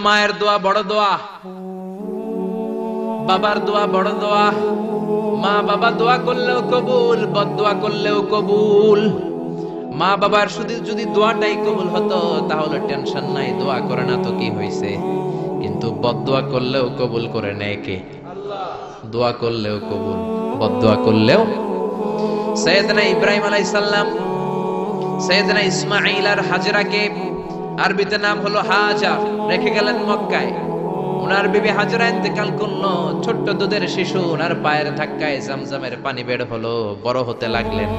মায়ের দোয়া বড় দোয়া, বাবার দোয়া বড় দোয়া। মা বাবা দোয়া করলেও কবুল, বদদোয়া করলেও কবুল। মা বাবার শুধু যদি দোয়াটাই কবুল হতো তাহলে টেনশন নাই, দোয়া করে না তো কি হয়েছে। কিন্তু বদদোয়া করলেও কবুল করে নেয় কে? আল্লাহ। দোয়া করলেও কবুল, বদদোয়া করলেও। সাইয়েদনা ইব্রাহিম আলাইহিস সালাম সাইয়েদনা ইসমাঈল আর হাজরাকে, আরবিতে নাম হলো হাজার, রেখে গেলেন মক্কায়। ওনার বিবি হাজরা ইন্তেকাল করলো, ছোট্ট দুধের শিশু ওনার পায়ের ধাক্কায় জামজামের পানি বের হলো, বড় হতে লাগলেন।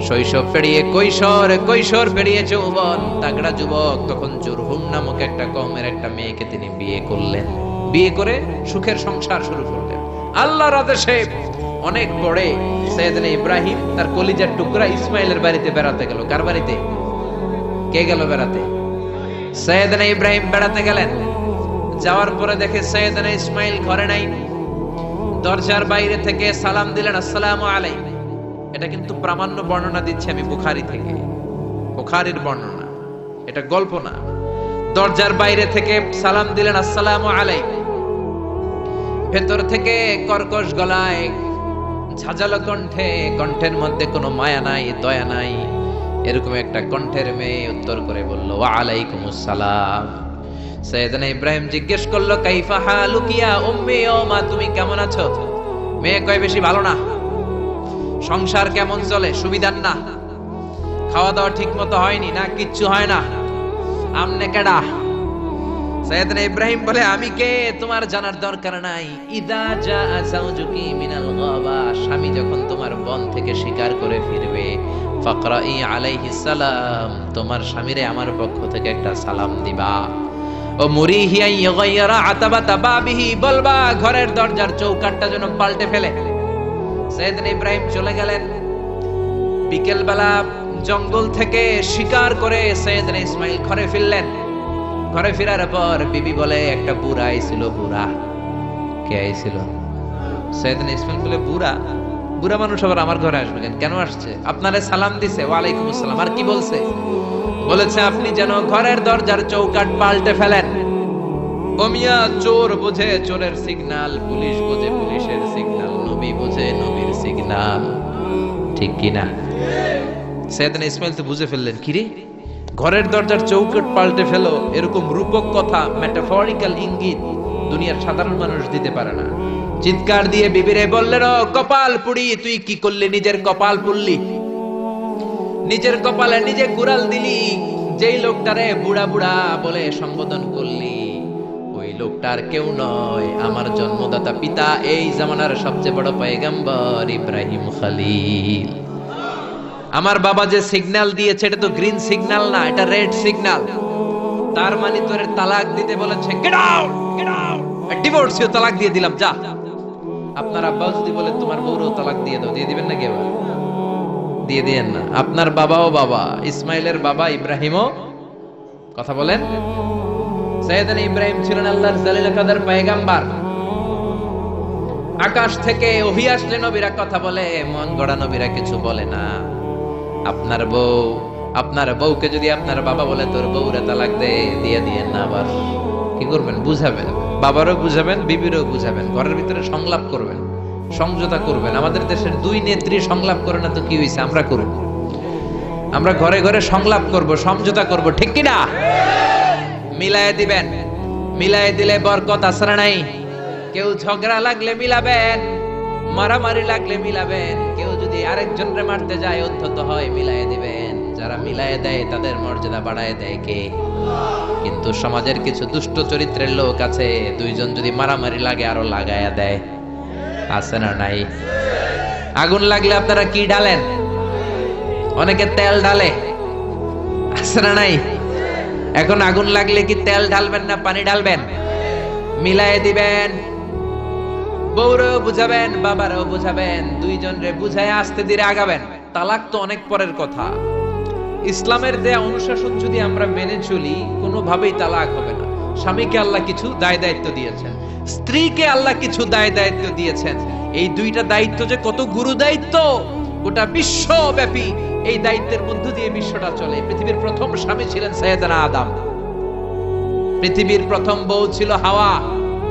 শৈশব পেরিয়ে কৈশোর, কৈশোর পেরিয়ে যৌবন, তাগড়া যুবক। তখন জুরহুম নামক একটা কওমের একটা মেয়েকে তিনি বিয়ে করলেন। বিয়ে করে সুখের সংসার শুরু করলেন আল্লাহর আদেশে। অনেক পরে সাইয়েদনা ইব্রাহিম তার কলিজার টুকরা ইসমাইলের বাড়িতে বেড়াতে গেল। কার বাড়িতে? কে গেল বেড়াতে? সাইয়েদনা ইব্রাহিম বেড়াতে গেলেন। যাওয়ার পরে দেখে সাইয়েদনা ইসমাইল ঘরে নাই। দরজার বাইরে থেকে সালাম দিলেন, আসসালামু আলাইকুম। এটা কিন্তু প্রামাণ্য বর্ণনা দিচ্ছি আমি বুখারী থেকে, বুখারীর বর্ণনা, এটা গল্প না। দরজার বাইরে থেকে সালাম দিলেন, আসসালামু আলাইকুম। ভেতর থেকে কর্কশ গলায়, ঝাঁঝালো কণ্ঠে, কণ্ঠের মধ্যে কোনো মায়া নাই, দয়া নাই, এরকম একটা কণ্ঠের মেয়ে উত্তর করে বলল, ওয়া আলাইকুমুস সালাম। সাইয়েদনা ইব্রাহিম জিজ্ঞেস করলো, কাইফা হালুকি ইয়া উম্মি, ও মা তুমি কেমন আছো? মেয়ে কয়, বেশি ভালো না। সংসার কেমন চলে? সুবিধার না? খাওয়া দাওয়া ঠিক মতো হয়নি না? কিচ্ছু হয় না? আমনে কেডা? সাইয়েদনা ইব্রাহিম বলে, আমি কে তোমার জানার দরকার নাই। ইদা জা যাওজুকি মিনাল গাবা, স্বামী যখন তোমার বন থেকে শিকার করে ফিরবে, ফাকরাই আলাইহিস সালাম, তোমার স্বামীরে আমার পক্ষ থেকে একটা সালাম দিবা। ও মুরিহি আন ইয়াগায়রা আতাবাতা বাবিহি, বলবা ঘরের দরজার চৌকাঠটা যেন পাল্টে ফেলে। সাইয়েদনা ইব্রাহিম চলে গেলেন। বিকেল বেলা জঙ্গল থেকে শিকার করে সাইয়েদনা ইসমাইল ঘরে ফিরলেন। ঘরে ফেরার পর বিবি বলে, একটা বুড়া আইছিল। বুড়া? কে আইছিল? সাইয়েদনা ইসমাইল বলে, বুড়া? বুড়া মানুষ আবার আমার ঘরে আসবে কেন? কেন আসছে? আপনারে সালাম দিছে, ওয়া আলাইকুমুস সালাম। আর কি বলছে? বলেছে আপনি যেন ঘরের দরজার চৌকাঠ পাল্টে ফেলেন। ও মিয়া, চোর বোঝে চোরের সিগন্যাল, পুলিশ বোঝে পুলিশের সিগন্যাল, নবী বোঝে নবীর সিগন্যাল, ঠিক কি না? সাইয়েদনা ইসমাইল তো বুঝে ফেললেন, কিরে ঘরের দরজার চৌকাঠ পাল্টে ফেলো, এরকম রূপক কথা, মেটাফরিক্যাল ইঙ্গিত দুনিয়ার সাধারণ মানুষ দিতে পারে না। চিৎকার দিয়ে বিবিরে বললেন, ও কপাল পুড়ি, তুই কি করলি? নিজের কপাল পুড়লি, নিজের কপালে নিজে কুড়াল দিলি। যেই লোকটারে বুড়া বুড়া বলে সম্বোধন করলি, ওই লোকটার কেউ নয়, আমার জন্মদাতা পিতা, এই জামানার সবচেয়ে বড় পয়গম্বর ইব্রাহিম খলিল। আমার বাবা যে সিগন্যাল দিয়েছে এটা তো গ্রিন সিগন্যাল না, এটা রেড সিগন্যাল। তার মানে তোর তালাক দিতে বলেছে, গেট আউট, গেট আউট, ডিভোর্সিও তালাক দিয়ে দিলাম, যা। আপনার আব্বা যদি বলে তোমার বউরও তালাক দিয়ে দাও, দিয়ে দিবেন না? কেউ দিয়ে দিয়েন না। আপনার বাবাও বাবা, ইসমাইলের বাবা ইব্রাহিমও, কথা বলেন। সাইয়েদনা ইব্রাহিম ছিলেন আল্লাহর জালিল কাদের পয়গম্বর। আকাশ থেকে ওহী আসলে নবীরা কথা বলে, মন গড়া নবীরা কিছু বলে না। আপনার বউ, আপনার বউকে যদি আপনার বাবা বলে তোর বউরে তালাক দে, দিয়ে দিয়েন না। আবার কি করবেন? বুঝাবেন, বাবারও বুঝাবেন, বিবিরও বুঝাবেন, ঘরের ভিতরে সংলাপ করবেন, সমঝোতা করবেন। আমাদের দেশের দুই নেত্রী সংলাপ করে না তো কি হয়েছে? আমরা করব, আমরা ঘরে ঘরে সংলাপ করব, সমঝোতা করব, ঠিক কি না? মিলায়ে দিবেন, মিলায়ে দিলে বরকত আসরা নাই। কেউ ঝগড়া লাগলে মিলাবেন, মারামারি লাগলে মিলাবেন। কেউ যদি আরেকজনরে মারতে যায়, অত্যত হয়, মিলায়ে দিবেন। যারা মিলায়ে দেয় তাদের মর্যাদা বাড়ায় দেয় কে? কিন্তু সমাজের কিছু দুষ্ট চরিত্রের লোক আছে, দুইজন যদি মারামারি লাগে আরো লাগায়া দেয়, আছে না নাই? আগুন লাগলে আপনারা কি ঢালেন? অনেকে তেল ঢালে, আছে না নাই? এখন আগুন লাগলে কি তেল ঢালবেন না পানি ঢালবেন? মিলায়ে দিবেন। বউরেও বুঝাবেন, বাবারও বুঝাবেন, দুইজনরে বুঝায় আস্তে ধীরে আগাবেন। তালাক তো অনেক পরের কথা। ইসলামের দেয়া অনুশাসন যদি আমরা মেনে চলি, কোনোভাবেই তালাক হবে না। স্বামীকে আল্লাহ কিছু দায় দায়িত্ব দিয়েছেন, স্ত্রীকে আল্লাহ কিছু দায় দায়িত্ব দিয়েছেন। এই দুইটা দায়িত্ব যে কত গুরু দায়িত্ব, গোটা বিশ্বব্যাপী এই দায়িত্বের মধ্য দিয়ে বিশ্বটা চলে। পৃথিবীর প্রথম স্বামী ছিলেন সাইয়েদনা আদম। পৃথিবীর প্রথম বউ ছিল হাওয়া,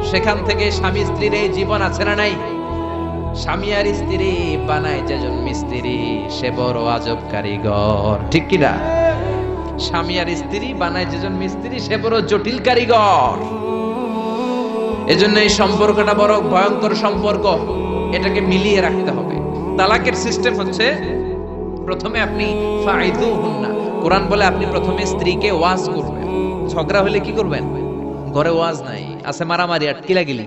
সেখান থেকে স্বামী স্ত্রীর এই জীবন আছে না নাই? স্বামী আর স্ত্রী বানায় যেজন মিস্ত্রি, সে বড় আজব কারিগর, ঠিক কি না? স্বামী আর স্ত্রী বানায় যেজন মিস্ত্রি, সে বড় জটিল কারিগর। এজন্য এই সম্পর্কটা বড় ভয়ঙ্কর সম্পর্ক, এটাকে মিলিয়ে রাখতে হবে। তালাকের সিস্টেম হচ্ছে, প্রথমে আপনি ফাইদুহুন্না, কোরআন বলে আপনি প্রথমে স্ত্রীকে ওয়াজ করবেন। ঝগড়া হলে কি করবেন? ঘরে ওয়াজ নাই, আছে মারামারি আর কিলাগিলি।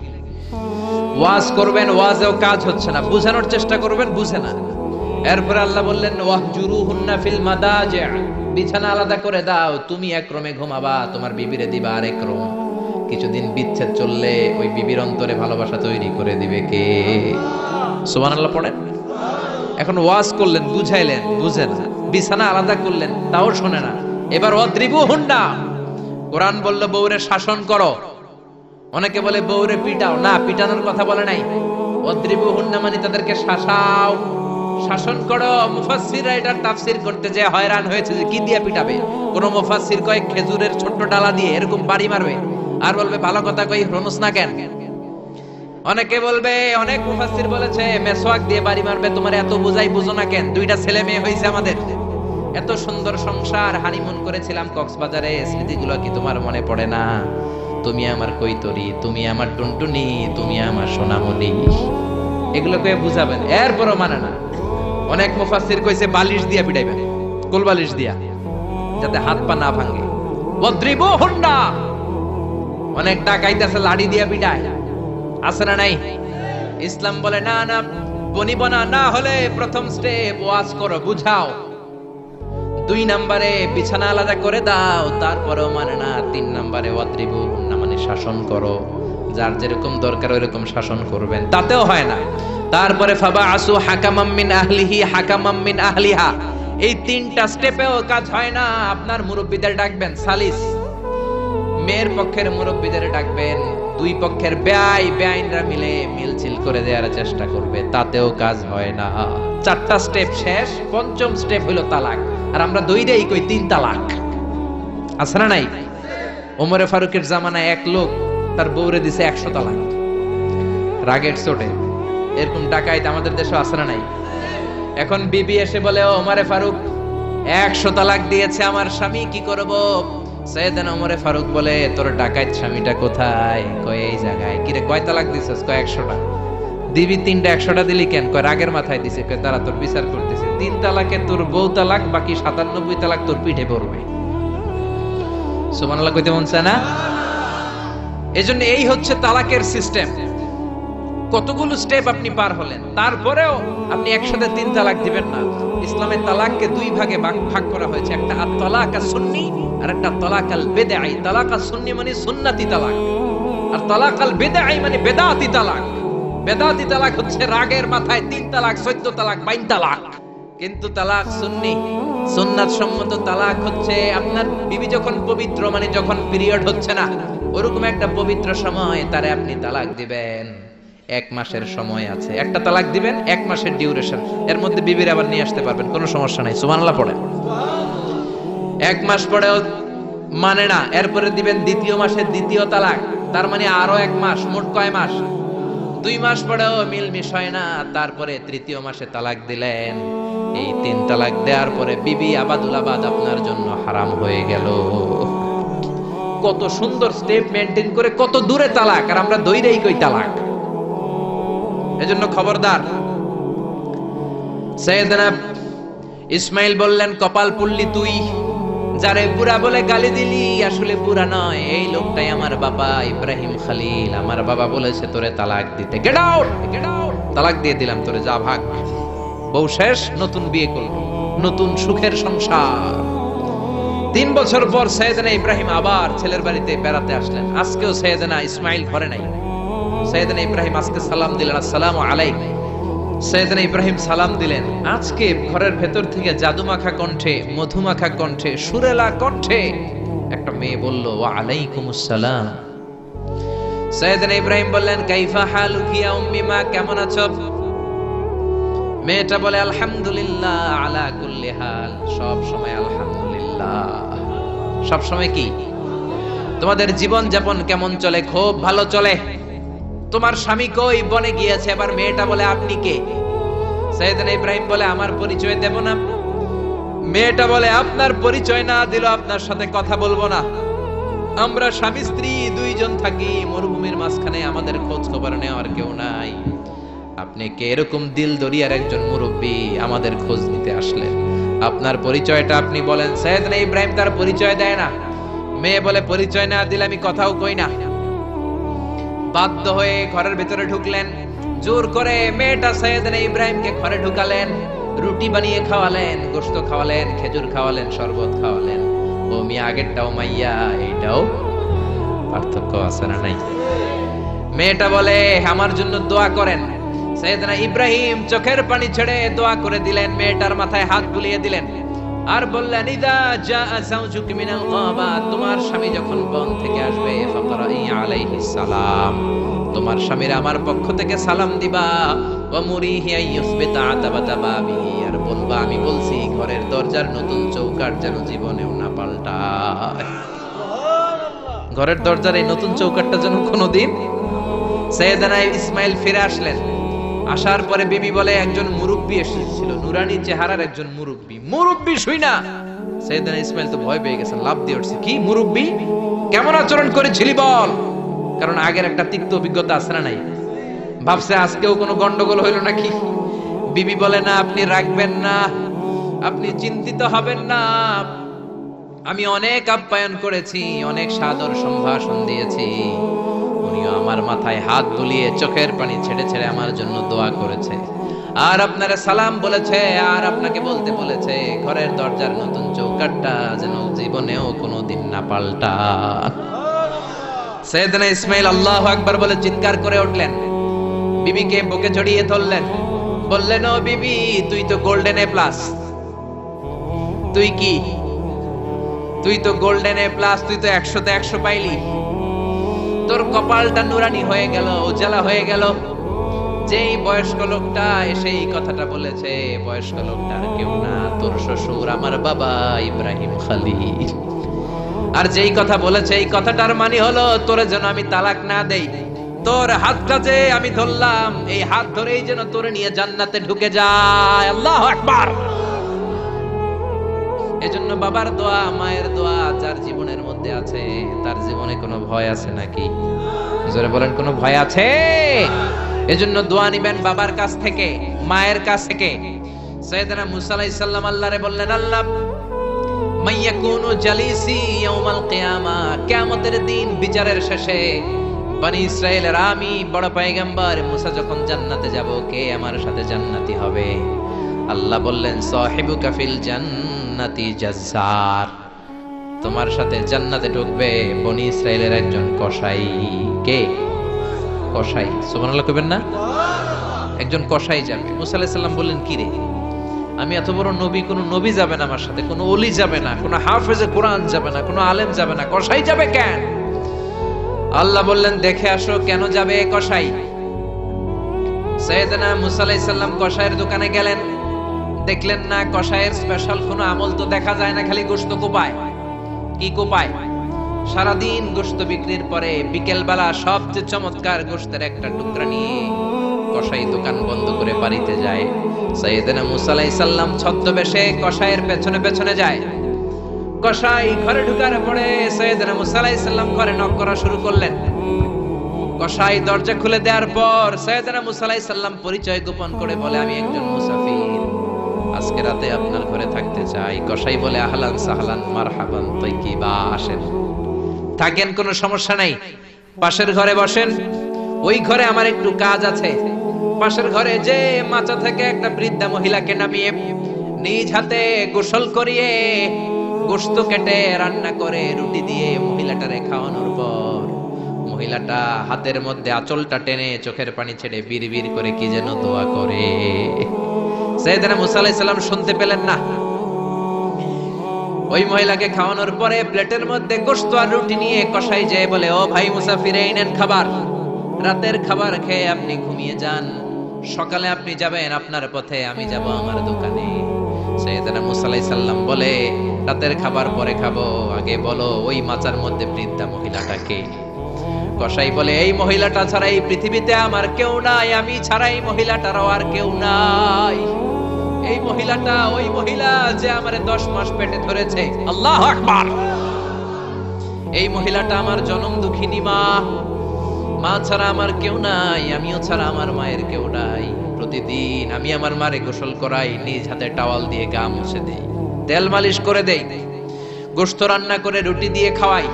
ওয়াজ করবেন, ওয়াজেও কাজ হচ্ছে না, বুঝানোর চেষ্টা করবেন, বুঝে না। এরপর আল্লাহ বললেন ওয়াহজুরুহুন্না ফিল মাদাজি', বিছানা আলাদা করে দাও, তুমি এক রুমে ঘুমাবা, তোমার বিবিরে দিবা আরেক রুম। কিছুদিন বিচ্ছেদ চললে ওই বিবির অন্তরে ভালোবাসা তৈরি করে দিবে কে? সুবহানাল্লাহ পড়েন। এখন ওয়াজ করলেন, বুঝাইলেন, বুঝে না। বিছানা আলাদা করলেন, তাও শোনে না। এবার ওয়াদ্রিবুহুন্না, কোরআন বলল বউরে শাসন করো। অনেকে বলে বউরে পিটাও, না, পিটানোর কথা বলে নাই। ওয়াদ্রিবুহুন্না মানে তাদেরকে শাসাও, শাসন করো। মুফাসসিররা এটার তাফসীর করতে যে হয়রান হয়েছে যে কি দিয়ে পিটাবে। কোন মুফাসসির কয় খেজুরের ছোট্ট ডালা দিয়ে এরকম বাড়ি মারবে, আর বলবে ভালো কথা কই হনুস না কেন। অনেকে বলবে, অনেক মুফাসসির বলেছে মেসওয়াক দিয়ে বাড়ি মারবে, তোমার এত বুঝাই বুঝো না কেন? দুইটা ছেলে মেয়ে হয়েছে আমাদের, এত সুন্দর সংসার, হানিমুন করেছিলাম কক্সবাজারে, স্মৃতিগুলো কি তোমার মনে পড়ে না? তুমি আমার কৈতরি, তুমি আমার টুনটুনি, তুমি আমার সোনামণি, এগুলোকে বুঝাবেন, এরপরও মানে না। অনেক মুফাসসির কইছে বালিশ দিয়া পিটাইবেন, কোল বালিশ দিয়া, যাতে হাত পা না ভাঙে। ওয়াদ্রিবুহুন্না, অনেক ডাকাইতেছে লাড়ি দিয়া পিটায়, আছে না নাই? ইসলাম বলে না না, বনিবনা না হলে প্রথম স্টেপ ওয়াজ করো, বুঝাও। 2 নম্বরে বিছানা আলাদা করে দাও, তারপরেও মানে না। 3 নম্বরে ওয়াদ্রিবুহুন্না মানে শাসন করো, যার যেরকম দরকার ওইরকম শাসন করবেন, তাতেও হয় না। তারপরে ফাবাআসু হাকামাম মিন আহলিহি হাকামাম মিন আহলিহা, এই 3টা স্টেপেও কাজ হয় না। আপনার মুরব্বিদের ডাকবেন, সালিস, মেয়ের পক্ষের মুরব্বিদের ডাকবেন, 2 পক্ষের বেআইনরা মিলে মিলছিল করে দেওয়ার চেষ্টা করবে, তাতেও কাজ হয় না। 4টা স্টেপ শেষ, 5ম স্টেপ হলো তালাক। আর আমরা দইরেই কই 3 তালাক, আছে না নাই? ওমরে ফারুকের জামানায় এক লোক তার বউরে দিছে 100 তালাক, রাগের চোটে। এরকম ডাকাইত আমাদের দেশে আছে না নাই? এখন বিবি এসে বলে, ও ওমরে ফারুক 100 তালাক দিয়েছে আমার স্বামী, কি করব? সাইয়েদনা ওমরে ফারুক বলে, তোর ডাকাইত স্বামীটা কোথায়? কয় এই জায়গায়। কিরে কয় তালাক দিছিস? কয় 100টা। দিবি 3টা, 100টা দিলি কেন? কয় রাগের মাথায় দিছে। কয় তারা তোর বিচার করতেছে, 3 তালাকে তোর বউ তালাক, বাকি 97 তালাক তোর পিঠে পড়বে। সুবহানাল্লাহ কইতে মন চায় না? এজন্য এই হচ্ছে তালাকের সিস্টেম। কতগুলো স্টেপ আপনি পার হলেন, তারপরেও আপনি একসাথে 3 তালাক দিবেন না। ইসলামে তালাককে 2 ভাগে ভাগ করা হয়েছে, একটা আত-তালাক আস-সুন্নি আর একটা তালাক আল-বিদআই। তালাক আস-সুন্নি মানে সুন্নতি তালাক, আর তালাক আল-বিদআই মানে বেদাতি তালাক। বেদাতি তালাক হচ্ছে রাগের মাথায় 3 তালাক, 14 তালাক, 22 তালাক। কিন্তু তালাক সুন্নি, সুন্নাত সম্মত তালাক হচ্ছে আপনার বিবি যখন পবিত্র, মানে যখন পিরিয়ড হচ্ছে না, ওরকম একটা পবিত্র সময় তারে আপনি তালাক দিবেন। 1 মাসের সময় আছে, একটা তালাক দিবেন, 1 মাসের ডিউরেশন, এর মধ্যে বিবির আবার নিয়ে আসতে পারবেন, কোনো সমস্যা নাই। সুবহানাল্লাহ পড়েন। 1 মাস পরেও মানে না, এরপরে দিবেন 2য় মাসের 2য় তালাক, তার মানে আরো 1 মাস, মোট কয় মাস? 2 মাস পরেও মিলমিশ হয় না, তারপরে 3য় মাসে তালাক দিলেন। এই 3 তালাক দেওয়ার পরে বিবি আবাদুল আবাদ আপনার জন্য হারাম হয়ে গেল। কত সুন্দর স্টেপ মেনটেন করে কত দূরে তালাক, আর আমরা দইরেই কই তালাক। এজন্য খবরদার। সাইয়েদনা ইসমাইল বললেন, কপাল পুল্লি তুই, যারে বুড়া বলে গালি দিলি আসলে বুড়া নয়, এই লোকটাই আমার বাবা ইব্রাহিম খলিল। আমার বাবা বলেছে তোরে তালাক দিতে, গেট আউট, গেট আউট, তালাক দিয়ে দিলাম তোরে, যা ভাগ। বউ শেষ, নতুন বিয়ে করল, নতুন সুখের সংসার। 3 বছর পর সাইয়েদনা ইব্রাহিম আবার ছেলের বাড়িতে বেড়াতে আসলেন। আজকেও সাইয়েদনা ইসমাইল ঘরে নাই। সাইয়েদনা ইব্রাহিম আজকে সালাম দিলেন, আসসালামু আলাইকুম। সাইয়েদনা ইব্রাহিম সালাম দিলেন, আজকে ঘরের ভেতর থেকে জাদুমাখা কণ্ঠে, মধুমাখা কণ্ঠে, সুরেলা কণ্ঠে একটা মেয়ে বলল, ওয়া আলাইকুমুস সালাম। সাইয়েদনা ইব্রাহিম বললেন, কাইফা হালুকি ইয়া উম্মি, মা কেমন আছো? মেয়েটা বলে, আলহামদুলিল্লাহ আলা কুল্লি হাল, সব সময় আলহামদুলিল্লাহ। সব সময় কি? তোমাদের জীবন যাপন কেমন চলে? খুব ভালো চলে। তোমার স্বামী কই? বনে গিয়েছে। এবার মেয়েটা বলে আপনি কে? সাইয়েদনা ইব্রাহিম বলে আমার পরিচয় দেব না। মেয়েটা বলে আপনার পরিচয় না দিলে আপনার সাথে কথা বলবো না। আমরা স্বামী স্ত্রী দুইজন থাকি মরুভূমির মাঝখানে, আমাদের খোঁজ খবর নেওয়ার কেউ নাই। আপনি কে? এরকম দিল দরিয়ার একজন মুরব্বী আমাদের খোঁজ নিতে আসলেন, আপনার পরিচয়টা আপনি বলেন। সাইয়েদনা ইব্রাহিম তার পরিচয় দেয় না। মেয়ে বলে পরিচয় না দিলে আমি কথাও কই না। বাধ্য হয়ে ঘরের ভিতরে ঢুকলেন। জোর করে মেয়েটা সাইয়েদনা ইব্রাহিমকে ঘরে ঢুকালেন, রুটি বানিয়ে খাওয়ালেন, গোশত খাওয়ালেন, খেজুর খাওয়ালেন, শরবত খাওয়ালেন। ও মিয়া, আগেরটাও মাইয়া, এইটাও পার্থক্য আছে না নাই? মেয়েটা বলে আমার জন্য দোয়া করেন। সাইয়েদনা ইব্রাহিম চোখের পানি ছেড়ে দোয়া করে দিলেন, মেয়েটার মাথায় হাত বুলিয়ে দিলেন আর বললেন ইদা জা যাওজুকি মিনাল গাবা, তোমার স্বামী যখন বন থেকে আসবে ফাকরাই আলাইহিস সালাম, তোমার স্বামীর আমার পক্ষ থেকে সালাম দিবা। ওয়া মুরিহি আইয়ুসবিতা আতাবাতা বাবিহি, আর বলবা আমি বলছি ঘরের দরজার নতুন চৌকাঠ যেন জীবনেও না পাল্টায়। ঘরের দরজার এই নতুন চৌকাঠটা যেন কোনোদিন। সাইয়েদনা ইসমাইল ফিরে আসলেন। আসার পরে বিবি বলে একজন মুরব্বী এসেছিল, নুরানি চেহারার একজন মুরব্বী শুই না। সাইয়েদনা ইসমাইল তো ভয় পেয়ে গেছেন, লাফ দিয়ে উঠছে, কি মুরব্বী, কেমন আচরণ করেছিলি বল? কারণ আগের একটা তিক্ত অভিজ্ঞতা আছে না নাই? ভাবছে আজকেও কোনো গন্ডগোল হইল নাকি। বিবি বলে না, আপনি রাখবেন না, আপনি চিন্তিত হবেন না, আমি অনেক আপ্যায়ন করেছি, অনেক সাদর সম্ভাষণ দিয়েছি। উনিও আমার মাথায় হাত বুলিয়ে চোখের পানি ছেড়ে ছেড়ে আমার জন্য দোয়া করেছে, আর আপনারা সালাম বলেছে, আর আপনাকে বলতে বলেছে ঘরের দরজার নতুন চৌকাঠটা যেন জীবনেও কোনোদিন না পাল্টায়। সাইয়েদনা ইসমাইল আল্লাহু আকবার বলে চিৎকার করে উঠলেন, বিবিকে বুকে জড়িয়ে ধরলেন, বললেন ও বিবি, তুই তো গোল্ডেন এ প্লাস। তুই কি? তুই তো গোল্ডেন এ প্লাস, তুই তো 100তে 100 পাইলি। তোর কপালটা নুরানি হয়ে গেল, উজালা হয়ে গেল। যেই বয়স্ক লোকটা এসে এই কথাটা বলেছে, বয়স্ক লোকটা আর কেউ না, তোর শ্বশুর আমার বাবা ইব্রাহিম খলিল। আর যেই কথা বলেছে এই কথাটার মানে হলো তোরে যেন আমি তালাক না দেই, তোর হাতটা যে আমি ধরলাম, এই হাত ধরেই যেন তোরে নিয়ে জান্নাতে ঢুকে যায়। আল্লাহু আকবার। এজন্য বাবার দোয়া, মায়ের দোয়া যার জীবনের মধ্যে আছে, তার জীবনে কোনো ভয় আছে নাকি? জোরে বলেন, কোনো ভয় আছে? এজন্য দোয়া নিবেন বাবার কাছ থেকে, মায়ের কাছ থেকে। সাইয়েদনা মুসা আলাইহিস সালাম আল্লাহরে বললেন, আল্লাহ মাইয়াকুনু জালিসি ইয়াউমাল কিয়ামা, কিয়ামতের দিন বিচারের শেষে বনি ইসরাইলের আমি বড় পয়গম্বর মুসা যখন জান্নাতে যাব, কে আমার সাথে জান্নাতি হবে? আল্লাহ বললেন সাহিবুকা ফিল জান্নাতি জাজ্জার, তোমার সাথে জান্নাতে ঢুকবে বনি ইসরাইলের একজন কসাই। কে? কসাই। সুবহানাল্লাহ কইবেন না? একজন কসাই যাবে। মুসা আলাইহিস সালাম বললেন, কি রে, আমি এত বড় নবী, কোন নবী যাবে না আমার সাথে, কোন ওলি যাবে না, কোন হাফেজে কোরআন যাবে না, কোন আলেম যাবে না, কসাই যাবে কেন? আল্লাহ বললেন দেখে আসো কেন যাবে কসাই। সাইয়েদনা মুসা আলাইহিস সালাম কসাইয়ের দোকানে গেলেন, দেখলেন না কসাইয়ের স্পেশাল কোনো আমল তো দেখা যায় না, খালি গোশত কোপায়। কি কোপায়? সারাদিন গোশত বিক্রির পরে বিকেল বেলা সবচেয়ে চমৎকার গোশতের একটা টুকরা নিয়ে কসাই দোকান বন্ধ করে বাড়িতে যায়। সাইয়েদনা মুসা আলাইহিস সালাম ছদ্মবেশে কসাইয়ের পেছনে পেছনে যায়। কসাই ঘরে ঢুকার পরে সাইয়েদনা মুসা আলাইহিস সালাম ঘরে নক করা শুরু করলেন। কসাই দরজা খুলে দেওয়ার পর সাইয়েদনা মুসা আলাইহিস সালাম পরিচয় গোপন করে বলে, আমি একজন মুসাফির, আজকে রাতে আপনার ঘরে থাকতে চাই। কসাই বলে আহলান সাহলান মারহাবান তাইয়িবা, আসেন থাকেন, কোনো সমস্যা নাই, পাশের ঘরে বসেন, ওই ঘরে আমার একটু কাজ আছে। পাশের ঘরে যে মাচা থেকে একটা বৃদ্ধা মহিলাকে নামিয়ে নিজ হাতে গোসল করিয়ে গোশত কেটে রান্না করে রুটি দিয়ে মহিলাটারে খাওয়ানোর পর মহিলাটা হাতের মধ্যে আঁচলটা টেনে চোখের পানি ছেড়ে বিড়বিড় করে কি যেন দোয়া করে। সাইয়েদনা মুসা আলাইহিস সালাম শুনতে পেলেন না। ওই মহিলাকে খাওয়ানোর পরে প্লেটের মধ্যে গোশত আর রুটি নিয়ে কসাই যেয়ে বলে, ও ভাই মুসাফির, এই নেন খাবার, রাতের খাবার খেয়ে আপনি ঘুমিয়ে যান, সকালে আপনি যাবেন আপনার পথে, আমি যাব আমার দোকানে। সাইয়েদনা মুসা আলাইহিস সালাম বলে, রাতের খাবার পরে খাবো, আগে বলো ওই মাচার মধ্যে বৃদ্ধা মহিলাটাকে। কসাই বলে, এই মহিলাটা ছাড়া এই পৃথিবীতে আমার কেউ নাই, আমি ছাড়া এই মহিলাটারও আর কেউ নাই। এই মহিলাটা ওই মহিলা যে আমারে 10 মাস পেটে ধরেছে। আল্লাহু আকবার। এই মহিলাটা আমার জনম দুঃখিনী মা, মা ছাড়া আমার কেউ নাই, আমিও ছাড়া আমার মায়ের কেউ নাই। প্রতিদিন আমি আমার মারে গোসল করাই, নিজ হাতে টাওয়াল দিয়ে গা মুছে দেই, তেল মালিশ করে দেই, গোশত রান্না করে রুটি দিয়ে খাওয়াই,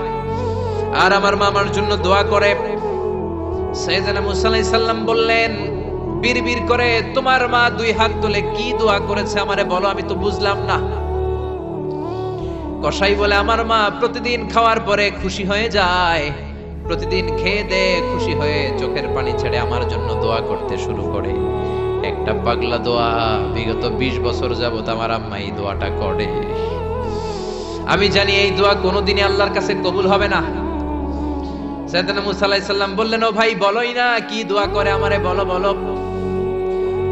আর আমার মা আমার জন্য দোয়া করে। সাইয়েদনা মুসা আলাইহিস সালাম বললেন, বিড়বিড় করে তোমার মা 2 হাত তুলে কি দোয়া করেছে আমারে বলো, আমি তো বুঝলাম না। কসাই বলে, আমার মা প্রতিদিন খাওয়ার পরে খুশি হয়ে যায়, প্রতিদিন খেয়ে দে খুশি হয়ে চোখের পানি ছেড়ে আমার জন্য দোয়া করতে শুরু করে। একটা পাগলা দোয়া, বিগত 20 বছর যাবত আমার আম্মা এই দোয়াটা করে। আমি জানি এই দোয়া কোনোদিনই আল্লাহর কাছে কবুল হবে না। সাইয়েদনা মুসা আলাইহিস সালাম বললেন, ও ভাই বলোই না কি দোয়া করে, আমারে বলো বলো।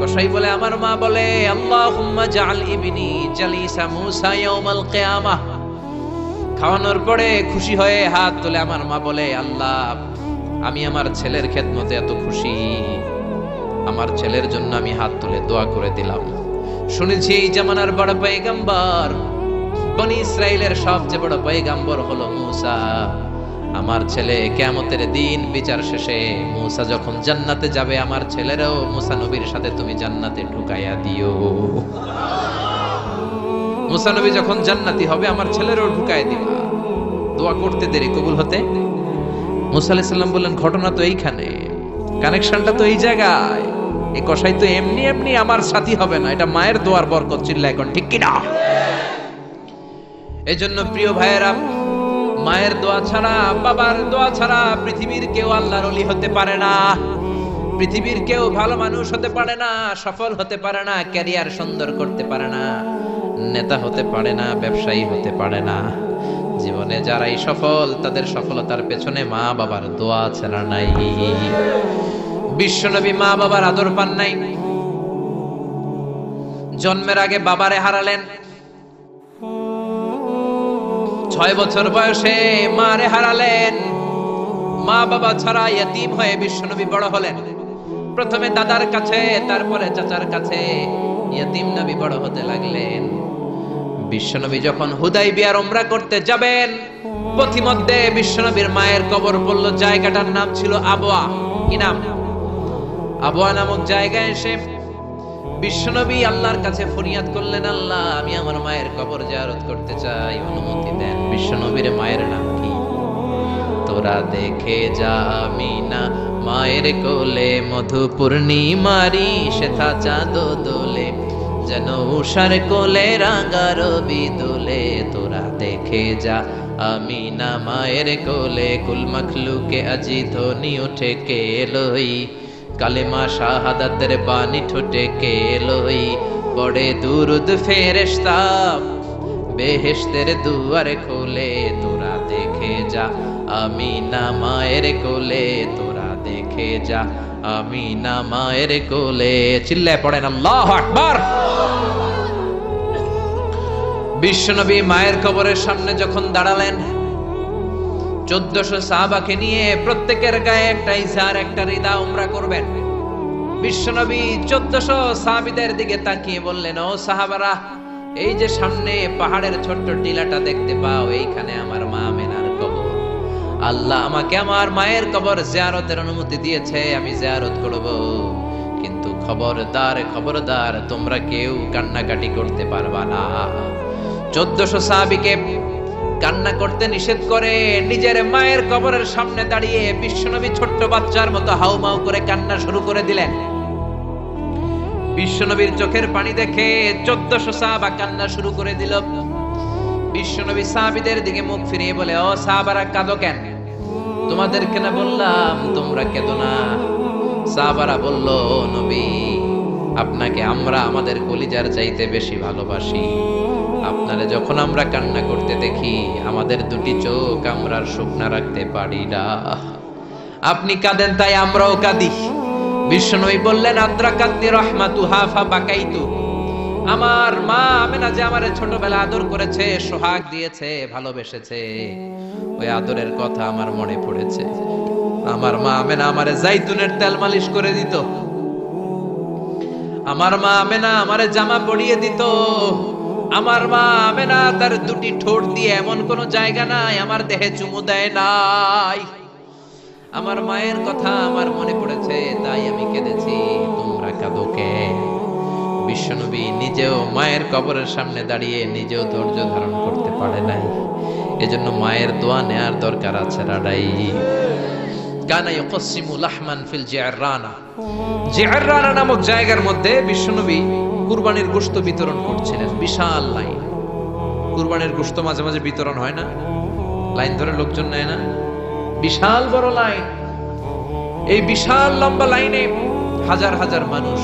কসাই বলে, আমার মা বলে, আল্লাহুম্মা জাআল ইবনি জালিসা মুসা ইয়াউমাল কিয়ামাহ। খাওয়ানোর পরে খুশি হয়ে হাত তুলে আমার মা বলে, আল্লাহ আমি আমার ছেলের খেদমতে এত খুশি, আমার ছেলের জন্য আমি হাত তুলে দোয়া করে দিলাম। শুনেছি এই জামানার বড় পয়গম্বর, বনি ইসরাইলের সবচেয়ে বড় পয়গম্বর হলো মুসা। আমার ছেলে কিয়ামতের দিন বিচার শেষে মুসা যখন জান্নাতে যাবে, আমার ছেলেরও মুসা নবীর সাথে তুমি জান্নাতে ঢুকাইয়া দিও। মুসা নবী যখন জান্নাতি হবে, আমার ছেলেরও ঢুকায় দিবা। দোয়া করতে দেরি কবুল হতে। মুসা আলাইহিস সালাম বললেন, ঘটনা তো এইখানে, কানেকশনটা তো এই জায়গায়। এই কসাই তো এমনি এমনি আমার সাথী হবে না, এটা মায়ের দোয়ার বরকত। চিল্লা এখন ঠিক কিনা? এজন্য প্রিয় ভাইয়েরা, মায়ের দোয়া ছাড়া, বাবার দোয়া ছাড়া পৃথিবীর কেউ আল্লাহর ওলি হতে পারে না, পৃথিবীর কেউ ভালো মানুষ হতে পারে না, সফল হতে পারে না, ক্যারিয়ার সুন্দর করতে পারে না, নেতা হতে পারে না, ব্যবসায়ী হতে পারে না। জীবনে যারাই সফল, তাদের সফলতার পেছনে মা বাবার দোয়া ছাড়া নাই। বিশ্বনবী মা বাবার আদর পান নাই, জন্মের আগে বাবারে হারালেন। 6 বছর বয়সে মারে হারালেন। মা বাবা ছাড়া ইয়তীম হয়ে বিশ্বনবী বড় হলেন। প্রথমে দাদার কাছে, তারপরে চাচার কাছে ইয়তীম নবী বড় হতে লাগলেন। বিশ্বনবী যখন হুদাইবিয়ার উমরা করতে যাবেন, পথিমধ্যে বিশ্বনবীর মায়ের কবর পড়ল। জায়গাটার নাম ছিল আবওয়া। কি নাম? আবওয়া নামক জায়গায় এসে বিশ্বনবী আল্লাহর কাছে ফরিয়াদ করলেন, আল্লাহ আমি আমার মায়ের কবর জিয়ারত করতে চাই, অনুমতি দেন। বিশ্বনবীর মায়ের নাম কি? তোরা দেখে যা আমিনা মায়ের কোলে, মধু পূর্ণিমারি সেথা চাঁদ দোলে, যেন উষার কোলে রাঙা রবি দোলে। তোরা দেখে যা আমিনা মায়ের কোলে, কুল মখলুকে আজি ধ্বনি উঠে কে লই, কালেমা শাহাদাতের বাণী ঠোঁটে কে লই, পড়ে দুরুদ ফেরেশতা বেহেশতের দুয়ার খোলে। তোরা দেখে যা আমিনা মায়ের কোলে, তোরা দেখে যা আমিনা মায়ের কোলে। চিল্লায় পড়েন আল্লাহু আকবার। বিশ্বনবী মায়ের কবরের সামনে যখন দাঁড়ালেন, 1400 সাহাবাকে নিয়ে প্রত্যেকের গায়ে একটা ইজার, একটা রিদা উমরা করবেন। বিশ্বনবী 1400 সাহাবীদের দিকে তাকিয়ে বললেন, ও সাহাবারা, এই যে সামনে পাহাড়ের ছোট্ট টিলাটা দেখতে পাও, এইখানে আমার মা আমেনার কবর। আল্লাহ আমাকে আমার মায়ের কবর জিয়ারতের অনুমতি দিয়েছে, আমি জিয়ারত করব। কিন্তু খবরদার খবরদার, তোমরা কেউ কান্নাকাটি করতে পারবা না। 1400 সাহাবীকে কান্না করতে নিষেধ করে নিজের মায়ের কবরের সামনে দাঁড়িয়ে বিশ্বনবী ছোট্ট বাচ্চার মতো হাউমাউ করে কান্না শুরু করে দিলেন। বিশ্বনবীর চোখের পানি দেখে 1400 সাহাবা কান্না শুরু করে দিল। বিশ্বনবী সাহাবীদের দিকে মুখ ফিরিয়ে বলে, ও সাহাবারা কাঁদো কেন? তোমাদেরকে না বললাম তোমরা কেঁদো না? সাহাবারা বলল, ও নবী, আপনাকে আমরা আমাদের কলিজার চাইতে বেশি ভালোবাসি। আপনারে যখন আমরা কান্না করতে দেখি, আমাদের দুটি চোখ আমরা শুকনা রাখতে পারি না। আপনি কাঁদেন তাই আমরাও কাঁদি। বিশ্বনবী বললেন, আদ্রাকাতনি রাহমাতুহা ফাবাকাইতু। আমার মা আমেনা যে আমারে ছোটবেলা আদর করেছে, সোহাগ দিয়েছে, ভালোবেসেছে, ওই আদরের কথা আমার মনে পড়েছে। আমার মা আমেনা আমারে জাইতুনের তেল মালিশ করে দিত, আমার মা আমেনা আমারে জামা পরিয়ে দিত, আমার মা আমেনা তার দুটি ঠোঁট দিয়ে এমন কোন জায়গা নাই আমার দেহে চুমু দেয় নাই। আমার মায়ের কথা আমার মনে পড়েছে, তাই আমি কেঁদেছি। তোমরা কাঁদো কেন? বিশ্বনবী নিজেও মায়ের কবরের সামনে দাঁড়িয়ে নিজেও ধৈর্য ধারণ করতে পারে নাই, এজন্য মায়ের দোয়া নেয়ার দরকার আছে। রাডাই কানা ইয়াকসিমু লাহমান ফিল জিআরানা, জিআরানা নামক জায়গার মধ্যে বিশ্বনবী কুরবানির গোশত বিতরণ করছিলেন। বিশাল লাইন, কুরবানির গোশত মাঝে মাঝে বিতরণ হয় না, লাইন ধরে লোকজন নেয় না, বিশাল বড় লাইন। এই বিশাল লম্বা লাইনে হাজার হাজার মানুষ।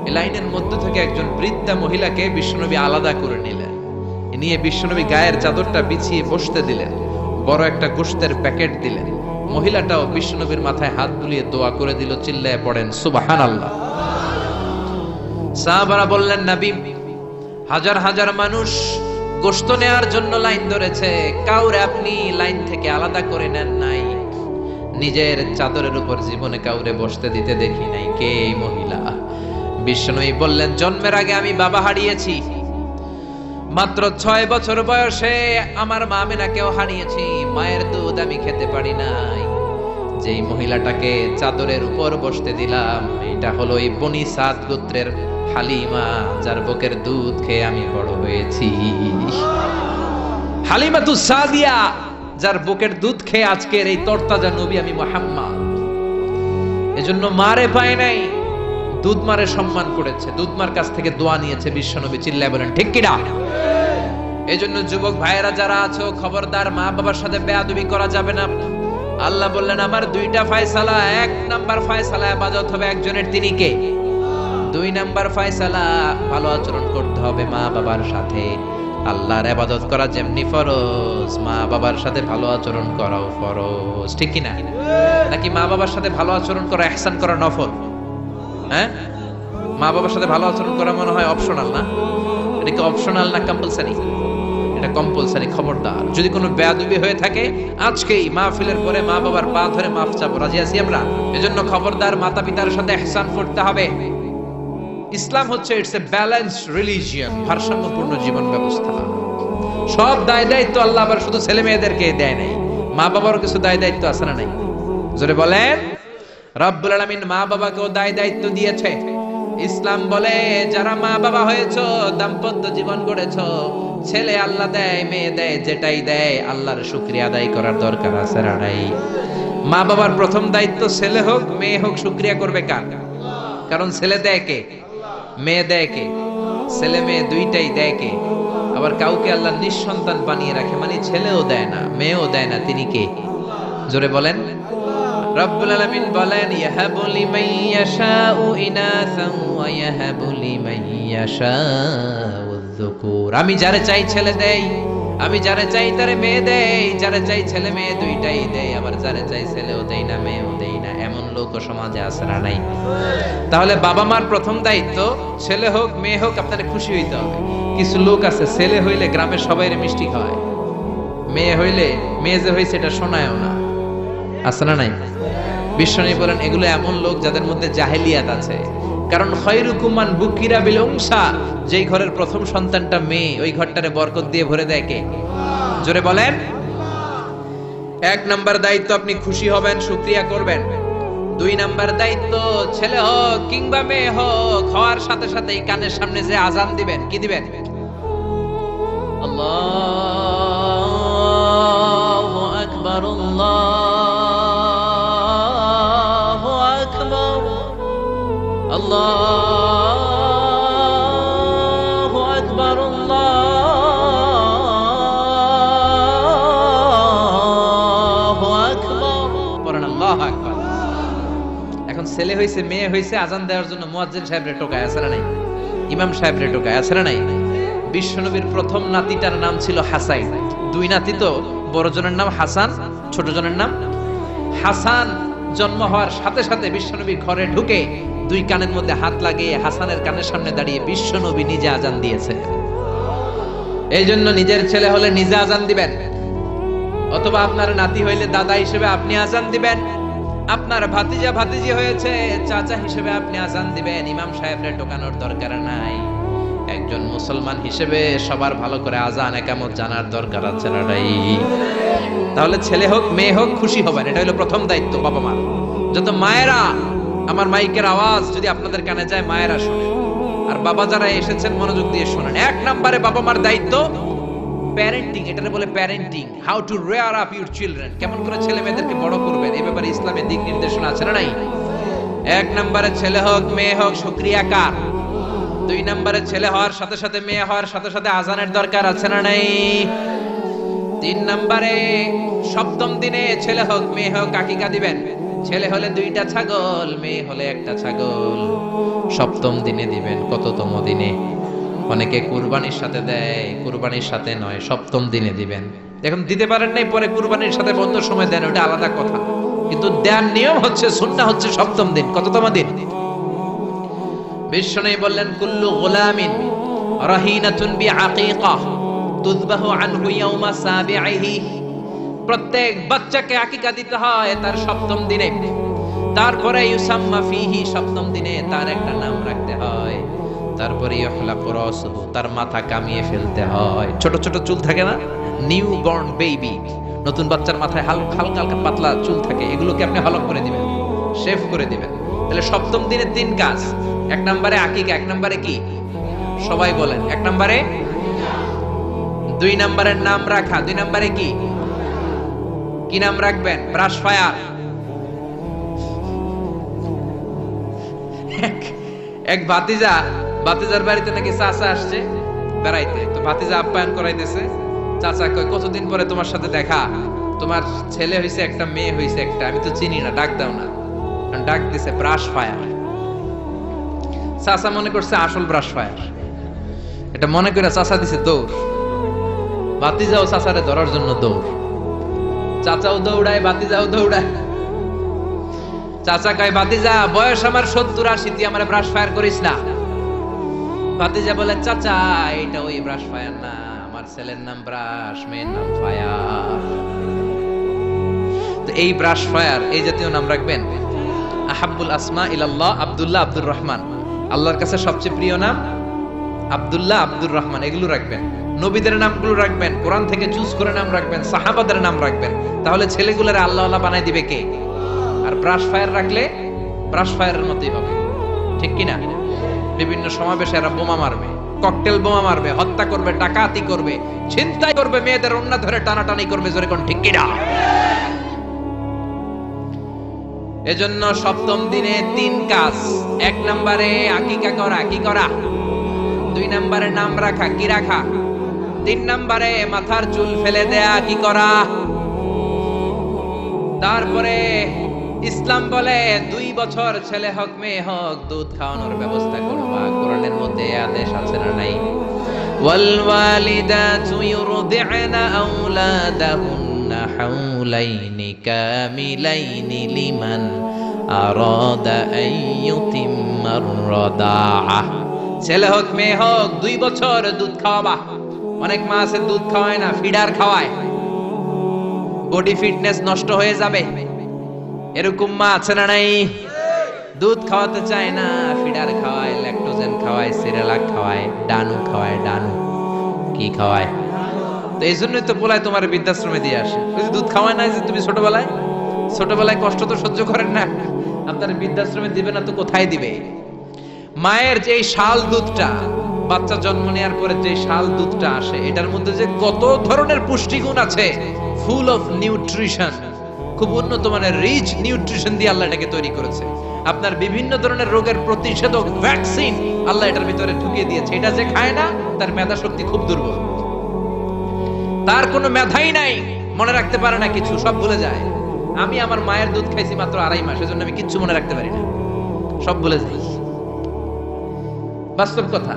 এই লাইনের মধ্যে থেকে একজন বৃদ্ধা মহিলাকে বিশ্বনবী আলাদা করে নিলেন, নিয়ে বিশ্বনবী গায়ের চাদরটা বিছিয়ে বসতে দিলেন, বড় একটা গোশতের প্যাকেট দিলেন। মহিলাটাও বিশ্বনবীর মাথায় হাত বুলিয়ে দোয়া করে দিল, চিল্লায় পড়েন সুবহানাল্লাহ। সাহাবারা বললেন, নবী, হাজার হাজার মানুষ গোশত নেয়ার জন্য লাইন ধরেছে, কাউরে আপনি লাইন থেকে আলাদা করে নেন নাই, নিজের চাদরের উপর জীবনে কাউরে বসতে দিতে দেখি নাই। কে এই মহিলা? বিশ্বনবী বললেন, জন্মের আগে আমি বাবা হারিয়েছি, মাত্র 6 বছর বয়সে আমার মা আমেনাকেও হারিয়েছি, মায়ের দুধ আমি খেতে পারি নাই। যেই মহিলাটাকে চাদরের উপর বসতে দিলাম, এটা হলো এই বনি সাদ গোত্রের হালিমা, যার বুকের দুধ খেয়ে আমি বড় হয়েছি। হালিমাতুস সাদিয়া, যার বুকের দুধ খেয়ে আজকের এই তরতাজা নবী আমি মুহাম্মদ। এজন্য মারে পায় নাই, দুধ মারে সম্মান করেছে, দুধ মার কাছ থেকে দোয়া নিয়েছে বিশ্বনবী। চিল্লায় বলেন ঠিক কিনা? এজন্য যুবক ভাইয়েরা যারা আছো, খবরদার, মা বাবার সাথে বেয়াদবি করা যাবে না। আল্লাহ বললেন, আমার দুইটা ফয়সালা, 1 নাম্বার ফয়সালা ইবাদত হবে একজনের, তিনি কে? 2 নাম্বার ফয়সালা ভালো আচরণ করতে হবে মা বাবার সাথে। আল্লাহর ইবাদত করা যেমনি ফরজ, মা বাবার সাথে ভালো আচরণ করাও ফরজ, ঠিক কিনা? নাকি মা বাবার সাথে ভালো আচরণ করা, ইহসান করা নফল? হ্যাঁ, মা বাবার সাথে ভালো আচরণ করা মনে হয় অপশনাল না? এটা কি অপশনাল না কম্পালসারি? এটা কম্পালসারি। খবরদার, যদি কোনো বেয়াদবি হয়ে থাকে আজকেই মাহফিলের পরে মা বাবার পা ধরে মাফ চাবো, রাজি আছি আমরা? এজন্য খবরদার, মাতা পিতার সাথে ইহসান করতে হবে। ইসলাম হচ্ছে ইটস এ ব্যালেন্সড রিলিজিয়ন, ভারসাম্যপূর্ণ জীবন ব্যবস্থা। সব দায় দায়িত্ব আল্লাহ আবার শুধু ছেলে মেয়েদেরকে দেয় নাই, মা বাবারও কিছু দায় দায়িত্ব আছে না নাই? জোরে বলেন। রব্বুল আলামিন মা বাবাকেও দায় দায়িত্ব দিয়েছে। ইসলাম বলে, যারা মা বাবা হয়েছো, দাম্পত্য জীবন গড়েছো, ছেলে আল্লাহ দেয়, মেয়ে দেয়, যেটাই দেয় আল্লাহর শুকরিয়া আদায় করার দরকার আছে না নাই? মা বাবার প্রথম দায়িত্ব, ছেলে হোক মেয়ে হোক, শুকরিয়া করবে কার? কারণ ছেলে দেয় কে, মেয়ে দেয় কে? ছেলে মেয়ে দুইটাই দেয় কে? আবার কাউকে আল্লাহ নিঃসন্তান বানিয়ে রাখে, মানে ছেলেও দেয় না মেয়েও দেয় না, তিনি কে? জোরে বলেন। রব্বুল আলামিন বলেন, ইয়াহাবু লিমান ইয়াশাউ ইনাসান ওয়া ইয়াহাবু লিমান ইয়াশাউ যুকুর। আমি যারে চাই ছেলে দেই, আমি যারে চাই তারে মেয়ে দেই, যারে চাই ছেলে মেয়ে দুইটাই দেই, আবার যারে চাই ছেলেও দেই না মেয়েও দেই না। এমন লোক সমাজে আছে না নাই? তাহলে বাবা মার প্রথম দায়িত্ব, ছেলে হোক মেয়ে হোক আপনার খুশি হইতে হবে। কিছু লোক আছে, ছেলে হইলে গ্রামের সবাইরে মিষ্টি খাওয়ায়, মেয়ে হইলে মেয়ে যে হইছে এটা শোনায়ও না, আছে না নাই? বিশ্বনবী বলেন, এগুলো এমন লোক যাদের মধ্যে জাহেলিয়াত আছে। কারণ খায়রুকুম মান বুকিরা বিল উনসা, যেই ঘরের প্রথম সন্তানটা মেয়ে, ওই ঘরটারে বরকত দিয়ে ভরে দেয় কে? জোরে বলেন। 1 নাম্বার দায়িত্ব, আপনি খুশি হবেন, শুকরিয়া করবেন। 2 নাম্বার দায়িত্ব, ছেলে হোক কিংবা মেয়ে হোক, হওয়ার সাথে সাথেই কানের সামনে যে আজান দিবেন, কি দিবেন? আল্লাহু আকবার, আল্লাহু আকবার, আল্লাহু আকবার, আল্লাহু আকবার, পড়েন আল্লাহু আকবার। এখন ছেলে হইছে মেয়ে হইছে, আজান দেওয়ার জন্য মুয়াজ্জিন সাহেবরে টোকায়, আছে না নাই? ইমাম সাহেবরে টোকায়, আছে না নাই? বিশ্বনবীর প্রথম নাতিটার নাম ছিল হাসাইন। 2 নাতি তো, বড় জনের নাম হাসান, ছোট জনের নাম হাসান। জন্ম হওয়ার সাথে সাথে বিশ্বনবীর ঘরে ঢুকে দুই কানের মধ্যে হাত লাগিয়ে হাসানের কানের সামনে দাঁড়িয়ে বিশ্বনবী নিজে আজান দিয়েছে। এই জন্য নিজের ছেলে হলে নিজে আজান দিবেন, অথবা আপনার নাতি হইলে দাদা হিসেবে আপনি আজান দিবেন, আপনার ভাতিজা ভাতিজি হয়েছে চাচা হিসেবে আপনি আজান দিবেন। ইমাম সাহেবরে টোকানোর দরকার নাই। একজন মুসলমান হিসেবে সবার ভালো করে আজান একামত জানার দরকার আছে না নাই? তাহলে ছেলে হোক মেয়ে হোক খুশি হবেন, এটা হলো প্রথম দায়িত্ব বাবা মার। যত মায়েরা, আমার মাইকের আওয়াজ যদি আপনাদের কানে যায় মায়েরা শোনেন, আর বাবা যারা এসেছেন মনোযোগ দিয়ে শোনেন। এক নম্বরে বাবা মার দায়িত্ব প্যারেন্টিং, এটাকে বলে parenting, how to rare up your children, কেমন করে ছেলে মেয়েদেরকে বড় করবেন এই ব্যাপারে ইসলামের দিক নির্দেশনা আছে না নাই? এক নম্বরে ছেলে হোক মেয়ে হোক শুকরিয়া কার? দুই নম্বরে ছেলে হওয়ার সাথে সাথে মেয়ে হওয়ার সাথে সাথে আজানের দরকার আছে না নাই? তিন নম্বরে সপ্তম দিনে ছেলে হোক মেয়ে হোক আকিকা দিবেন। ছেলে হলে 2টা ছাগল, মেয়ে হলে 1টা ছাগল সপ্তম দিনে দিবেন। কততম দিনে? অনেকে কুরবানির সাথে দেয়, কুরবানির সাথে নয়, সপ্তম দিনে দিবেন। এখন দিতে পারেন নাই, পরে কুরবানির সাথে বন্ধ সময় দেন, ওটা আলাদা কথা, কিন্তু দেওয়ার নিয়ম হচ্ছে, সুন্নাহ হচ্ছে সপ্তম দিন। কততম দিন? বিশ্বনবী বললেন কুল্লু গুলামিন রাহিনাতুন বিআকিকাহ তুযবাহু আনহু ইয়াওমা সাবিহি, প্রত্যেক বাচ্চাকে আকিকা দিতে হয় তার সপ্তম দিনে। তারপরে ইউসাম্মা ফিহি, সপ্তম দিনে তার একটা নাম রাখতে হয়। তারপরে ইহলাকু রাসুহু, তার মাথা কামিয়ে ফেলতে হয়। ছোট ছোট চুল থাকে না, নিউ বর্ন বেবি, নতুন বাচ্চার মাথায় হালকা হালকা পাতলা চুল থাকে, এগুলোকে আপনি হলক করে দিবেন, শেভ করে দিবেন। তাহলে সপ্তম দিনে 3 কাজ। এক নম্বরে আকিকা, এক নম্বরে কি সবাই বলেন? এক নম্বরে। 2 নম্বরের নাম রাখা, 2 নম্বরে কি কি নাম রাখবেন? Brush fire. এক ভাতিজার বাড়িতে নাকি চাচা আসছে বেড়াইতে, তো ভাতিজা আপ্যায়ন করাইতেছে। চাচা কয় কতদিন পরে তোমার সাথে দেখা, তোমার ছেলে হইছে একটা মেয়ে হইছে একটা, আমি তো চিনি না, ডাক দাও না। ডাক দিছে ব্রাশ ফায়ার। চাচা মনে করছে আসল ব্রাশ ফায়ার, এটা মনে করে চাচা দিছে দৌড়। ভাতিজাও চাচারে ধরার জন্য দৌড়, চাচাও দৌড়ায় ভাতিজাও দৌড়ায়। চাচা কয় ভাতিজা বয়স আমার 70-80, তুই আমার ব্রাশ ফায়ার করিস না। ভাতিজা বলে চাচা এটা ওই ব্রাশ ফায়ার না, আমার ছেলের নাম ব্রাশ, মেয়ের নাম ফায়ার। তো এই ব্রাশ ফায়ার এই জাতীয় নাম রাখবেন। আহাব্বুল আসমা ইলাল্লাহ আব্দুল্লাহ আব্দুর রহমান, আল্লাহর কাছে সবচেয়ে প্রিয় নাম আব্দুল্লাহ আব্দুর রহমান, এগুলো রাখবেন। নবীদের নামগুলো রাখবেন, কোরআন থেকে চুজ করে নাম রাখবেন, সাহাবাদের নাম রাখবেন। তাহলে ছেলেগুলোর আল্লাহ আল্লাহ বানাই দিবে কে? আর ব্রাশ ফায়ার রাখলে ব্রাশ ফায়ারের মতোই হবে, ঠিক কিনা? বিভিন্ন সমাবেশে এরা বোমা মারবে, ককটেল বোমা মারবে, হত্যা করবে, ডাকাতি করবে, ছিনতাই করবে, মেয়েদের ওন্না ধরে টানাটানি করবে, জোরে কোন ঠিক কিনা? এজন্য সপ্তম দিনে 3 কাজ। 1 নম্বরে আকিকা করা, কি করা? 2 নম্বরে নাম রাখা, কি রাখা? 3 নম্বরে মাথার চুল ফেলে দেয়া, কি করা? তারপরে ইসলাম বলে 2 বছর ছেলে হোক মেয়ে হোক দুধ খাওয়ানোর ব্যবস্থা করবা। কোরআনের মধ্যে আদেশ আছে না নাই? ওয়াল ওয়ালিদাতু ইউরদি'না আওলাদাহুন্না হাওলাইনি কামিলাইনি লিমান আরাদা আন ইউতিম্মার রাদাআ। ছেলে হোক মেয়ে হোক 2 বছর দুধ খাওয়াবা। অনেক মা আছে দুধ খাওয়ায় না, ফিডার খাওয়ায়, বডি ফিটনেস নষ্ট হয়ে যাবে, এরকম মা আছে না নাই? দুধ খাওয়াতে চায় না, ফিডার খাওয়ায়, ল্যাকটোজেন খাওয়ায়, সিরিয়ালাক খাওয়ায়, ডানু খাওয়ায়। ডানু কি খাওয়ায়? তো এই জন্যই তো বলায় তোমার বৃদ্ধাশ্রমে দিয়ে আসে। দুধ খাওয়ায় না যে তুমি ছোটবেলায় কষ্ট তো সহ্য করেন না, আপনার বৃদ্ধাশ্রমে দিবে না তো কোথায় দিবে? মায়ের যে শাল দুধটা, বাচ্চা জন্ম নেওয়ার পরে যে শাল দুধটা আসে, এটার মধ্যে যে কত ধরনের পুষ্টিগুণ আছে, ফুল অফ নিউট্রিশন, খুব উন্নত মানের রিচ নিউট্রিশন দিয়ে আল্লাহ এটাকে তৈরি করেছে। আপনার বিভিন্ন ধরনের রোগের প্রতিষেধক ভ্যাকসিন আল্লাহ এটার ভিতরে ঢুকিয়ে দিয়েছে। এটা যে খায় না তার মেধা শক্তি খুব দুর্বল, তার কোনো মেধাই নাই, মনে রাখতে পারে না কিছু, সব ভুলে যায়। আমি আমার মায়ের দুধ খাইছি মাত্র 2.5 মাস, এজন্য আমি কিচ্ছু মনে রাখতে পারি না, সব ভুলে যাই। বাস্তব কথা।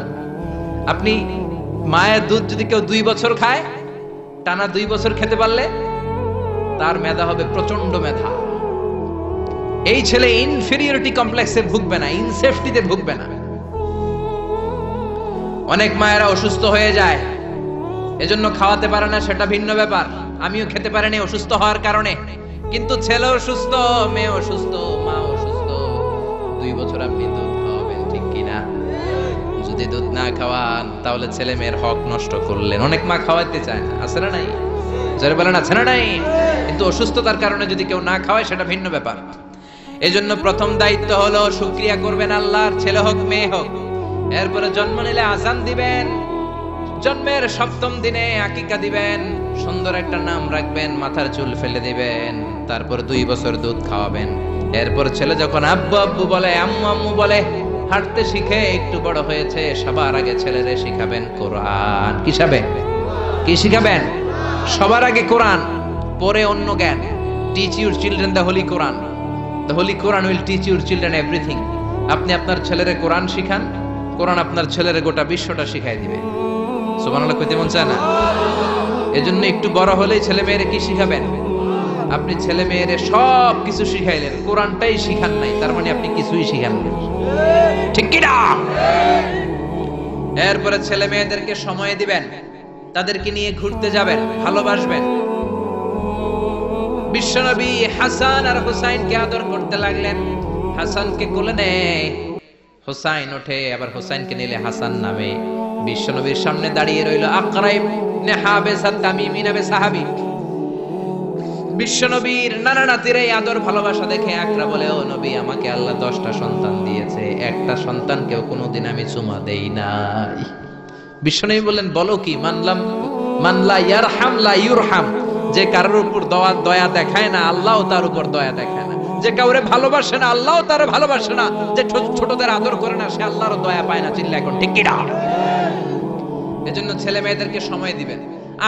আপনি মায়ের দুধ যদি কেউ 2 বছর খায়, টানা 2 বছর খেতে পারলে তার মেধা হবে প্রচন্ড মেধা। এই ছেলে ইনফেরিয়রিটি কমপ্লেক্সে ভুগবে না, ইনসেফটিতে ভুগবে না। অনেক মায়েরা অসুস্থ হয়ে যায়, এজন্য খাওয়াতে পারে না, সেটা ভিন্ন ব্যাপার। আমিও খেতে পারিনি অসুস্থ হওয়ার কারণে, কিন্তু ছেলে অসুস্থ, মেয়ে অসুস্থ, মা অসুস্থ, 2 বছর আপনি দুধ খাওয়াবেন, ঠিক কিনা? যদি দুধ না খাওয়ান তাহলে ছেলে মেয়ের হক নষ্ট করলেন। অনেক মা খাওয়াতে চায় না, আছে না নাই? যারা বলেন আছে না নাই? কিন্তু অসুস্থতার কারণে যদি কেউ না খাওয়ায় সেটা ভিন্ন ব্যাপার। এজন্য প্রথম দায়িত্ব হলো শুকরিয়া করবেন আল্লাহর, ছেলে হোক মেয়ে হোক। এরপরে জন্ম নিলে আজান দিবেন, জন্মের 7ম দিনে আকিকা দিবেন, সুন্দর একটা নাম রাখবেন, মাথার চুল ফেলে দিবেন, তারপর 2 বছর দুধ খাওয়াবেন। এরপর ছেলে যখন আব্বু আব্বু বলে, আম্মু আম্মু বলে, হাঁটতে শিখে একটু বড় হয়েছে, সবার আগে ছেলেরে শিখাবেন কোরআন। কি শিখাবেন? সবার আগে কোরআন, পরে অন্য জ্ঞান। Teach your children the Holi Quran. The Holi Quran will teach your children everything. আপনি আপনার ছেলেরে কোরআন শিখান, কোরআন আপনার ছেলেরে গোটা বিশ্বটা শিখাই দিবে। সুবহানাল্লাহ কইতে মন চায় না? এজন্য একটু বড় হলেই ছেলে মেয়েরে কি শিখাবেন? আপনি ছেলে মেয়েরে সব কিছু শিখাইলেন, কোরআনটাই শিখান নাই, তার মানে আপনি কিছুই শিখান না, ঠিক কি না? এরপরে ছেলে মেয়েদেরকে সময় দিবেন, তাদেরকে নিয়ে ঘুরতে যাবেন, ভালোবাসবেন। বিশ্বনবী হাসান আর হুসাইনকে আদর করতে লাগলেন। হাসানকে কোলে নেয়, হুসাইন ওঠে, আবার হুসাইনকে নিলে হাসান নামে। বিশ্বনবীর সামনে দাঁড়িয়ে রইল আকরা ইবনে হাবিস আত-তামিমি নামে সাহাবী। বিশ্বনবীর নানা নাতির এই আদর ভালোবাসা দেখে আকরা বলে, ও নবী, আমাকে আল্লাহ 10টা সন্তান দিয়েছে, একটা সন্তানকেও কোনোদিন আমি চুমা দেই নাই। বিশ্বনবী বললেন, বলো কি? মানলা ইয়ারহাম লা ইউরহাম। যে কারোর উপর দয়া দেখায় না, আল্লাহও তার উপর দয়া দেখায় না। যে কাউরে ভালোবাসে না, আল্লাহও তার ভালোবাসে না। যে ছোটদের আদর করে না, সে আল্লাহরও দয়া পায় না। চিল্লা এখন ঠিক কি না? এজন্য ছেলে মেয়েদেরকে সময় দিবেন।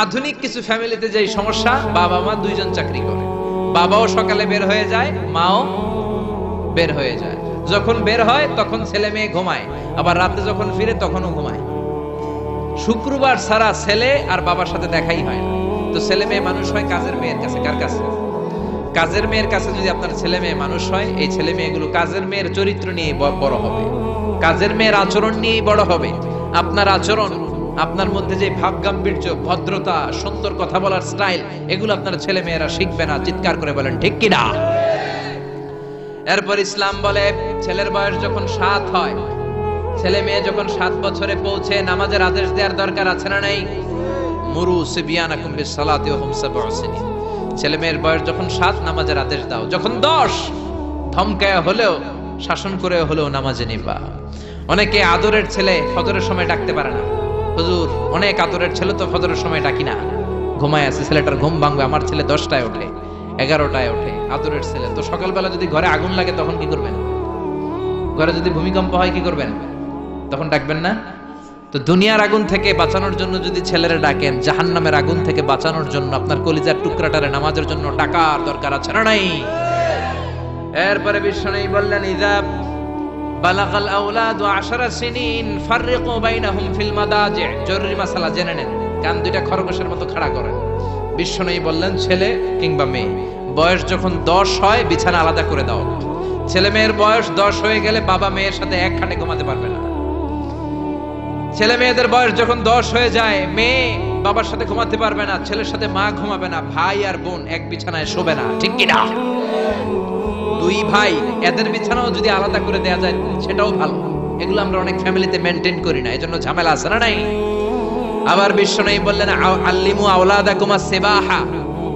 আধুনিক কিছু ফ্যামিলিতে যেই সমস্যা, বাবা মা 2 জন চাকরি করে, বাবাও সকালে বের হয়ে যায়, মাও বের হয়ে যায়। যখন বের হয় তখন ছেলে মেয়ে ঘুমায়, আবার রাতে যখন ফিরে তখনও ঘুমায়। শুক্রবার ছাড়া ছেলে আর বাবার সাথে দেখাই হয় না। তো ছেলে মেয়ে মানুষ হয় কাজের মেয়ের কাছে। কার কাছে? কাজের মেয়ের কাছে। যদি আপনার ছেলে মেয়ে মানুষ হয়, এই ছেলে মেয়েগুলো কাজের মেয়ের চরিত্র নিয়ে বড় হবে, কাজের মেয়ের আচরণ নিয়েই বড় হবে। আপনার আচরণ, আপনার মধ্যে যে ভাব গাম্ভীর্য, ভদ্রতা, সুন্দর কথা বলার স্টাইল, এগুলো আপনার ছেলে মেয়েরা শিখবে না। চিৎকার করে বলেন ঠিক কি না? এরপর ইসলাম বলে, ছেলের বয়স যখন 7 হয়, ছেলে মেয়ে যখন 7 বছরে পৌঁছে, নামাজের আদেশ দেওয়ার দরকার আছে না নাই? মুরু সিবিয়ানাকুম বিসসালাতি ওয়া হুম 7 সিনিন। ছেলে মেয়ের বয়স যখন 7, নামাজের আদেশ দাও। যখন 10, ধমকায় হলেও, শাসন করে হলেও নামাজে নিবা। অনেকে আদরের ছেলে ফজরের সময় ডাকতে পারে না। হুজুর, অনেক আদরের ছেলে তো ফজরের সময় ডাকি না, ঘুমায় আছে, ছেলেটার ঘুম ভাঙবে। আমার ছেলে 10টায় ওঠে, 11টায় ওঠে, আদরের ছেলে। তো সকালবেলা যদি ঘরে আগুন লাগে তখন কি করবেন? ঘরে যদি ভূমিকম্প হয় কি করবেন? তখন ডাকবেন না? তো দুনিয়ার আগুন থেকে বাঁচানোর জন্য যদি ছেলেরা ডাকেন, জাহান্নামের আগুন থেকে বাঁচানোর জন্য আপনার কলিজার টুকরাটারে নামাজের জন্য ডাকার দরকার আছে না নাই? এরপরে বিশ্বনবী বললেন, ইযা বালাগাল আওলাদু 10 সিনিন ফাররিকু বাইনাহুম ফিল মাদাজি। জরুরি মাসালা জেনে নেন, কান দুইটা খরগোশের মতো খাড়া করেন। বিশ্বনবী বললেন, ছেলে কিংবা মেয়ে বয়স যখন 10 হয়, বিছানা আলাদা করে দাও। ছেলে মেয়ের বয়স 10 হয়ে গেলে বাবা মেয়ের সাথে এক খাটে ঘুমাতে পারবে না। ছেলে মেয়েদের বয়স যখন 10 হয়ে যায়, মেয়ে বাবার সাথে ঘুমাতে পারবে না, ছেলের সাথে মা ঘুমাবে না, ভাই আর বোন এক বিছানায় শোবে না, ঠিক কি না? 2 ভাই, এদের বিছানাও যদি আলাদা করে দেয়া যায় সেটাও ভালো। এগুলো আমরা অনেক ফ্যামিলিতে মেইনটেইন করি না, এজন্য ঝামেলা আছে না নাই? আবার বিশ্বনবী বললেন, আল্লিমু আওলাদাকুম আস-সিবাহা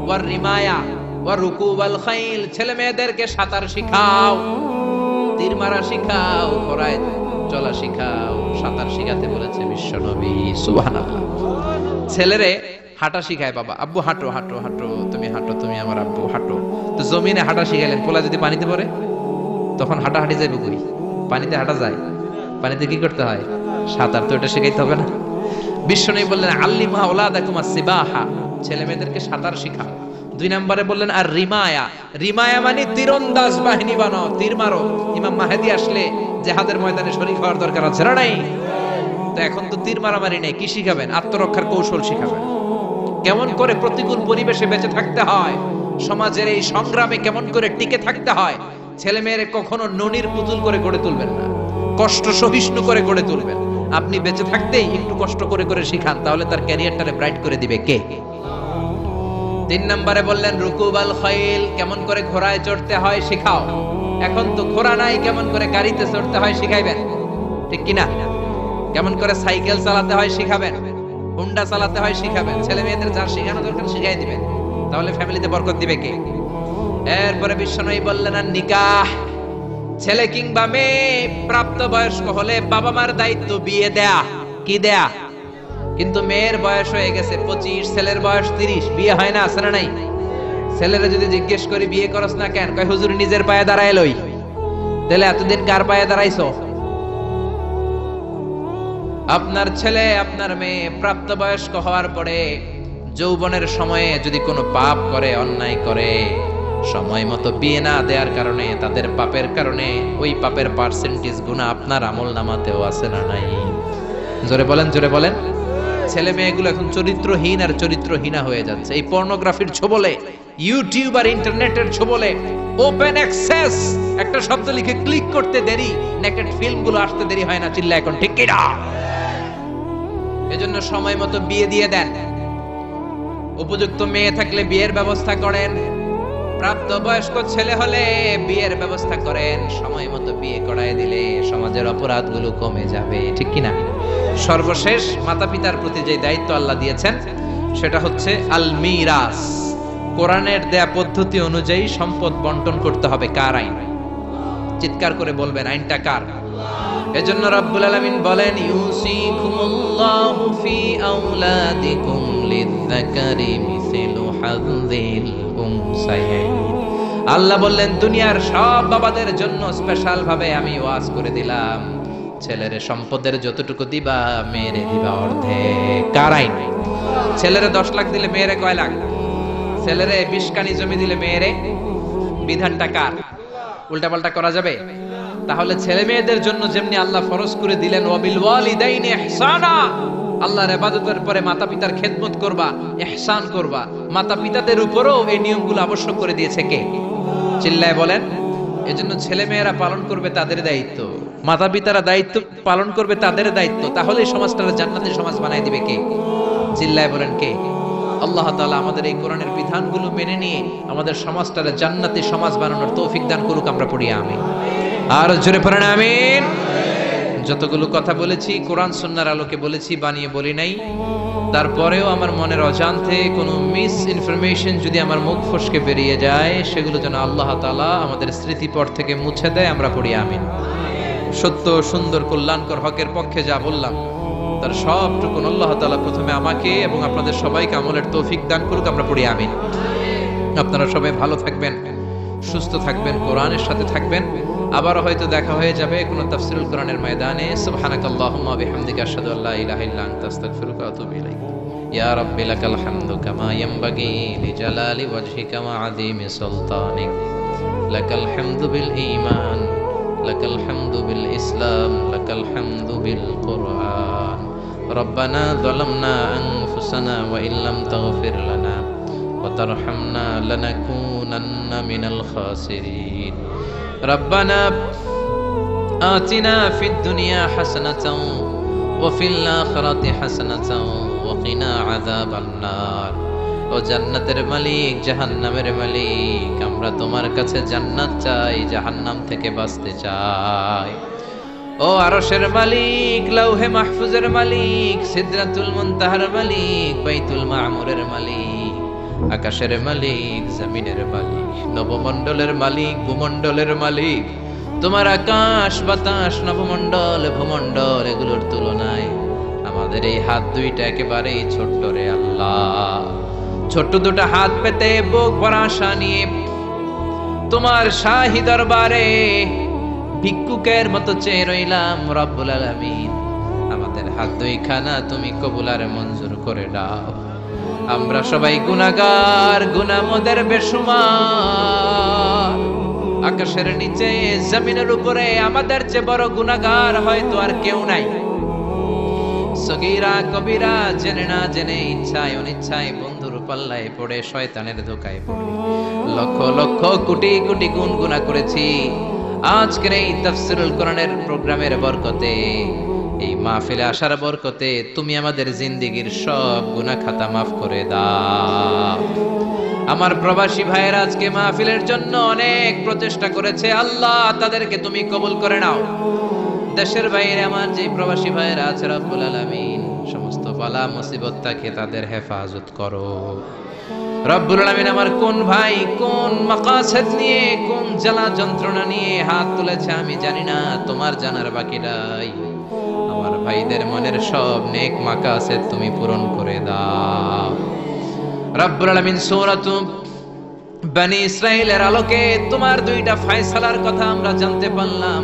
ওয়ার রিমায়া ওয়া রুকুবাল খাইল। ছেলে মেয়েদেরকে সাঁতার শিখাও, তীর মারা শিখাও, ঘোড়ায় চলা শিখাও। সাঁতার শিখাতে বলেছে বিশ্বনবী। সুবহানাল্লাহ। ছেলেরে হাঁটা শিখায় বাবা, আব্বু হাঁটো হাঁটো হাঁটো, তুমি হাঁটো, তুমি আমার আব্বু হাঁটো। তো জমিনে হাঁটা শিখাইলেন, পোলা যদি পানিতে পড়ে তখন হাঁটাহাঁটি যাইবে কই? পানিতে হাঁটা যায়? পানিতে কি করতে হয়? সাঁতার। তো এটা শিখাইতে হবে না? বিশ্বনবী বললেন, আল্লিমু আওলাদাকুম আস-সিবাহা, ছেলে মেয়েদেরকে সাঁতার শিখাও। 2 নম্বরে বললেন, আর রিমায়া। রিমায়া মানে তীরন্দাজ বাহিনী বানাও, তীর মারো। ইমাম মাহদি আসলে জিহাদের ময়দানে শরীক হওয়ার দরকার আছে না নাই? তো এখন তো তীর মারামারি নেই, কি শিখাবেন? আত্মরক্ষার কৌশল শিখাবেন। কেমন করে প্রতিকূল পরিবেশে বেঁচে থাকতে হয়, সমাজের এই সংগ্রামে কেমন করে টিকে থাকতে হয়, ছেলে মেয়েরে কখনো ননির পুতুল করে গড়ে তুলবেন না, কষ্ট সহিষ্ণু করে গড়ে তুলবেন। আপনি বেঁচে থাকতেই একটু কষ্ট করে করে শিখান, তাহলে তার ক্যারিয়ারটারে ব্রাইট করে দিবে কে? 3 নম্বরে বললেন রুকুবাল খাইল, কেমন করে ঘোড়ায় চড়তে হয় শিখাও। এখন তো ঘোড়া নাই, কেমন করে গাড়িতে চড়তে হয় শিখাইবেন, ঠিক কিনা? কেমন করে সাইকেল চালাতে হয় শিখাবেন, হুন্ডা চালাতে হয় শিখাবেন। ছেলে মেয়েদের যা শেখানো দরকার শিখাই দিবেন, তাহলে ফ্যামিলিতে বরকত দিবে কে? এরপরে বিশ্বনবী বললেন আর নিকাহ, ছেলে কিংবা মেয়ে প্রাপ্ত বয়স্ক হলে বাবা মার দায়িত্ব বিয়ে দেয়া, কি দেয়া। কিন্তু মেয়ের বয়স হয়ে গেছে 25, ছেলের বয়স 30, বিয়ে হয় না, আছে না নাই? ছেলেরা যদি জিজ্ঞেস করি বিয়ে করস না কেন, কয় হুজুর নিজের পায়ে দাঁড়ায় লই। তাহলে এতদিন কার পায়ে দাঁড়াইছো? আপনার ছেলে আপনার মেয়ে প্রাপ্তবয়স্ক হওয়ার পরে যৌবনের সময়ে যদি কোনো পাপ করে, অন্যায় করে, সময় মতো বিয়ে না দেওয়ার কারণে, তাদের পাপের কারণে ওই পাপের পার্সেন্টেজ গুনাহ আপনার আমল নামাতেও আছে না নাই? জোরে বলেন, জোরে বলেন। ছেলে মেয়েগুলো এখন চরিত্রহীন আর চরিত্রহীনা হয়ে যাচ্ছে এই পর্নোগ্রাফির ছোবলে, ইউটিউব আর ইন্টারনেটের ছোবলে। ওপেন অ্যাক্সেস একটা শব্দ লিখে ক্লিক করতে দেরি, নেকেড ফিল্মগুলো আসতে দেরি হয় না, চিল্লা এখন ঠিক কিনা? এজন্য সময় মতো বিয়ে দিয়ে দেন। উপযুক্ত মেয়ে থাকলে বিয়ের ব্যবস্থা করেন, প্রাপ্ত বয়স্ক ছেলে হলে বিয়ের ব্যবস্থা করেন। সময় মতো বিয়ে করায় দিলে সমাজের অপরাধগুলো কমে যাবে, ঠিক কিনা? সর্বশেষ মাতা পিতার প্রতি যে দায়িত্ব আল্লাহ দিয়েছেন সেটা হচ্ছে আল মিরাস। কোরআনের দেয়া পদ্ধতি অনুযায়ী সম্পদ বন্টন করতে হবে। কার আইন? চিৎকার করে বলবেন, আইনটা কার? এজন্য রব্বুল আলামিন বলেন ইউসিকুমুল্লাহু ফি আওলাদিকুম লিযযাকারি মিসলু হাযযিল উনসায়াইন। আল্লাহ বললেন দুনিয়ার সব বাবাদের জন্য স্পেশাল ভাবে আমি ওয়াজ করে দিলাম, ছেলের সম্পদের যতটুকু দিবা মেয়েরে দিবা অর্ধেক। কার আইন? ছেলেরে 10 লাখ দিলে মেয়েরে কয় লাখ? ছেলেরে 20 কানি জমি দিলে মেয়েরে? বিধানটা কার? উল্টাপাল্টা করা যাবে? তাহলে ছেলে মেয়েদের জন্য যেমনি আল্লাহ ফরজ করে দিলেন ওয়াবিল ওয়ালিদাইনি ইহসানা, আল্লাহর ইবাদতের পরে মাতা পিতার খেদমত করবা, ইহসান করবা, মাতা পিতাদের উপরও এই নিয়মগুলো আবশ্যক করে দিয়েছে কে? চিল্লায় বলেন। এজন্য ছেলে মেয়েরা পালন করবে তাদের দায়িত্ব, মাতা পিতারা দায়িত্ব পালন করবে তাদের দায়িত্ব। তাহলে এই সমাজটাকে জান্নাতি সমাজ বানায় দিবে কে? চিল্লায় বলেন কে? আল্লাহ তাআলা আমাদের এই কোরআনের বিধানগুলো মেনে নিয়ে আমাদের সমাজটাকে জান্নাতি সমাজ বানানোর তৌফিক দান করুক। আমরা পড়ি আমিন। আর জোরে পড়েন আমিন। যতগুলো কথা বলেছি কোরআন সুন্নাহর আলোকে বলেছি, বানিয়ে বলি নাই। তারপরেও আমার মনের অজান্তে কোনো মিস ইনফরমেশন যদি আমার মুখ ফসকে বেরিয়ে যায়, সেগুলো যেন আল্লাহ তাআলা আমাদের স্মৃতিপট থেকে মুছে দেয়। আমরা পড়ি আমিন। সত্য, সুন্দর, কল্যাণকর, হকের পক্ষে যা বললাম তার সবটুকু আল্লাহ তাআলা প্রথমে আমাকে এবং আপনাদের সবাইকে আমলের তৌফিক দান করুক। আমরা পড়ি আমিন। আপনারা সবাই ভালো থাকবেন, সুস্থ থাকবেন, কোরআনের সাথে থাকবেন। আবারও হয়তো দেখা হয়ে যাবে কোনো তাফসীরুল কোরআনের ময়দানে। সুবহানাকাল্লাহুম্মা বিহামদিকা আশহাদু আল্লা ইলাহা ইল্লা আনতা আস্তাগফিরুকা ওয়া আতুবু ইলাইক। ইয়া রাব্বি লাকাল হামদু কামা ইয়ানবাগি লিজালালি ওয়াজহিকা ওয়া আযীমি সুলতানিক। লাকাল হামদু বিল ঈমান, লাকাল হামদু বিল ইসলাম, লাকাল হামদু বিল কুরআন। রব্বানা যালামনা আনফুসানা ওয়া ইল্লাম তাগফির লানা ওয়া তারহামনা লানাকুনান্না মিনাল খাসিরিন। ربنا آتنا في الدنيا حسنة وفي الآخرة حسنة وقنا عذاب النار। ও জান্নাতের মালিক, জাহান্নামের মালিক, আমরা তোমার কাছে জান্নাত চাই, জাহান্নাম থেকে বাঁচতে চাই। ও আরশের মালিক, লৌহে মাহফুজের মালিক, সিদরাতুল মুনতাহার মালিক, বাইতুল মামুরের মালিক, আকাশের মালিক, জমিনের মালিক, নবমণ্ডলের মালিক, ভূমণ্ডলের মালিক। তোমার আকাশ, বাতাস, নবমণ্ডল, ভূমণ্ডল এগুলোর তুলনায় আমাদের এই হাত দুইটা একেবারেই ছোট্ট রে আল্লাহ। ছোট্ট দুটো হাত পেতে বুক ভরা আশা নিয়ে তোমার শাহী দরবারে ভিক্ষুকের মতো চেয়ে রইলাম। রব্বুল আলামিন, আমাদের হাত দুইখানা তুমি কবুল আর মঞ্জুর করে দাও। আমরা সবাই গুনাহগার, গুনাহমদের বেশুমার। আকাশের নিচে, জমিনের উপরে আমাদের চেয়ে বড় গুনাহগার হয়তো আর কেউ নাই। সগীরা কবিরা, জেনে না জেনে, ইচ্ছায় অনিচ্ছায়, বন্ধুর পাল্লায় পড়ে শয়তানের ধোকায় পড়ে লক্ষ লক্ষ কোটি কোটি গুণ গুনাহ করেছি। আজকের এই তাফসীরুল কোরআনের প্রোগ্রামের বরকতে, এই মাহফিলে আসার বরকতে তুমি আমাদের জিন্দেগীর সব গুনাহ খাতা মাফ করে দাও। আমার প্রবাসী ভাইয়েরা আজকে মাহফিলের জন্য অনেক প্রচেষ্টা করেছে, আল্লাহ তাদেরকে তুমি কবুল করে নাও। দেশের বাইরে আমার যে প্রবাসী ভাইয়েরা আছে, রব্বুল আলামিন সমস্ত বালা মুসিবত থেকে তাদের হেফাজত করো। রব্বুল আলামিন আমার কোন ভাই কোন মাকাসেদ নিয়ে, কোন জ্বালা যন্ত্রণা নিয়ে হাত তুলেছে আমি জানি না, তোমার জানার বাকি নাই। আমার ভাইদের মনের সব নেক মাকাসেদ তুমি পূরণ করে দাও। রব্বুল আলামিন সূরাতু বনি ইসরাইলের আলোকে তোমার দুইটা ফয়সালার কথা আমরা জানতে পারলাম।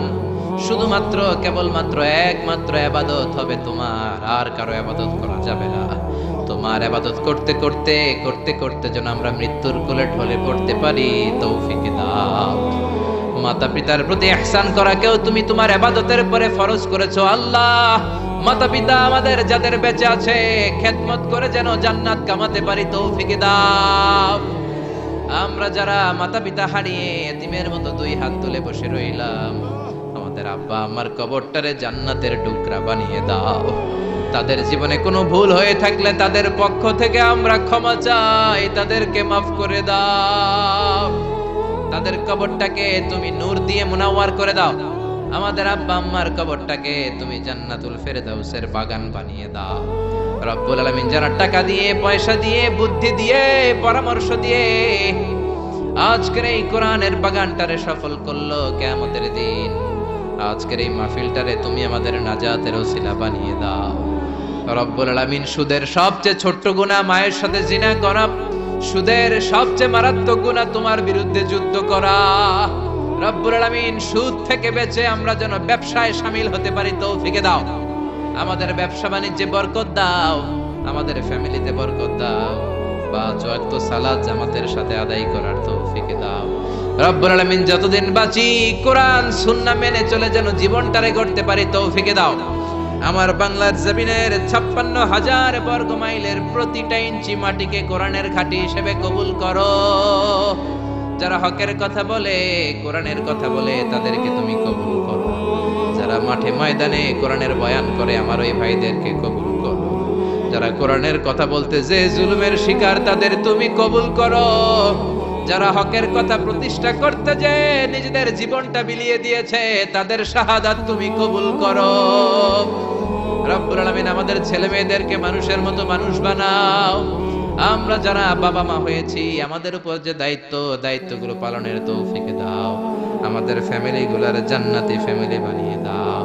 শুধুমাত্র কেবলমাত্র একমাত্র ইবাদত হবে তোমার, আর কারো ইবাদত করা যাবে না। তোমার ইবাদত করতে করতে করতে করতে যেন আমরা মৃত্যুর কোলে ঢলে পড়তে পারি, তৌফিক দাও। মাতা পিতার প্রতি ইহসান করাকেও তুমি তোমার ইবাদতের পরে ফরজ করেছো আল্লাহ। মাতা পিতা আমাদের যাদের বেঁচে আছে খেদমত করে যেন জান্নাত কামাতে পারি, তৌফিক দাও। আমরা যারা মাতা পিতা হারিয়ে এতিমের মতো দুই হাত তুলে বসে রইলাম, আমাদের আব্বা আমার কবরটারে জান্নাতের টুকরা বানিয়ে দাও। তাদের জীবনে কোনো ভুল হয়ে থাকলে তাদের পক্ষ থেকে আমরা ক্ষমা চাই, তাদেরকে মাফ করে দাও। তাদের কবরটাকে তুমি নূর দিয়ে মুনাওয়ার করে দাও। আমাদের আব্বা আম্মার কবরটাকে তুমি জান্নাতুল ফেরদাউসের বাগান বানিয়ে দাও। রব্বুল আলামিন যারা টাকা দিয়ে, পয়সা দিয়ে, বুদ্ধি দিয়ে, পরামর্শ দিয়ে আজকের এই কোরআনের বাগানটারে সফল করলো কিয়ামতের দিন, আজকের এই মাহফিলটারে তুমি আমাদের নাজাতের ওসিলা বানিয়ে দাও। রব্বুল আলামিন সুদের সবচেয়ে ছোট্ট গুনাহ মায়ের সাথে জিনা করা, সুদের সবচেয়ে মারাত্মক গুনাহ তোমার বিরুদ্ধে যুদ্ধ করা। রব্বুল আলামিন সুদ থেকে বেঁচে আমরা যেন ব্যবসায় শামিল হতে পারি, তৌফিক দাও। আমাদের ব্যবসা বাণিজ্যে বরকত দাও, আমাদের ফ্যামিলিতে বরকত দাও। পাঁচ ওয়াক্ত সালাত জামাতের সাথে আদায় করার তৌফিক দাও। রব্বুল আলামিন যতদিন বাঁচি কোরআন সুন্নাহ মেনে চলে যেন জীবনটারে গড়তে পারি, তৌফিক দাও। আমার বাংলার জমিনের 56,000 বর্গ মাইলের প্রতিটা ইঞ্চি মাটিকে কোরআনের ঘাঁটি হিসেবে কবুল করো। যারা হকের কথা বলে, কোরআনের কথা বলে, তাদেরকে তুমি কবুল করো। যারা মাঠে ময়দানে কোরআনের বয়ান করে, আমার ওই ভাইদেরকে কবুল করো। যারা কোরআনের কথা বলতে যে জুলুমের শিকার, তাদের তুমি কবুল করো। যারা হকের কথা প্রতিষ্ঠা করতে যে নিজেদের জীবনটা বিলিয়ে দিয়েছে, তাদের শাহাদাত তুমি কবুল করো। রব্বুল আলামিন আমাদের ছেলে মেয়েদেরকে মানুষের মতো মানুষ বানাও। আমরা যারা বাবা মা হয়েছি, আমাদের উপর যে দায়িত্বগুলো পালনের তৌফিক দাও। আমাদের ফ্যামিলিগুলোর জান্নাতি ফ্যামিলি বানিয়ে দাও।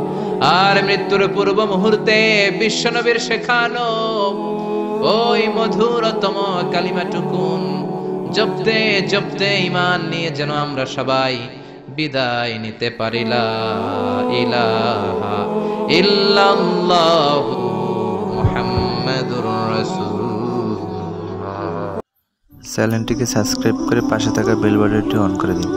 আর মৃত্যুর পূর্ব মুহূর্তে বিশ্বনবীর শেখানো ওই মধুরতম কালিমাটুকুন জপতে জপতে ঈমান নিয়ে যেন আমরা সবাই বিদায় নিতে পারি। লা ইলাহা ইল্লাল্লাহু মুহাম্মাদুর রাসূলুল্লাহ। চ্যানেলটিকে সাবস্ক্রাইব করে পাশে থাকা বেল বাটনটি অন করে দিন।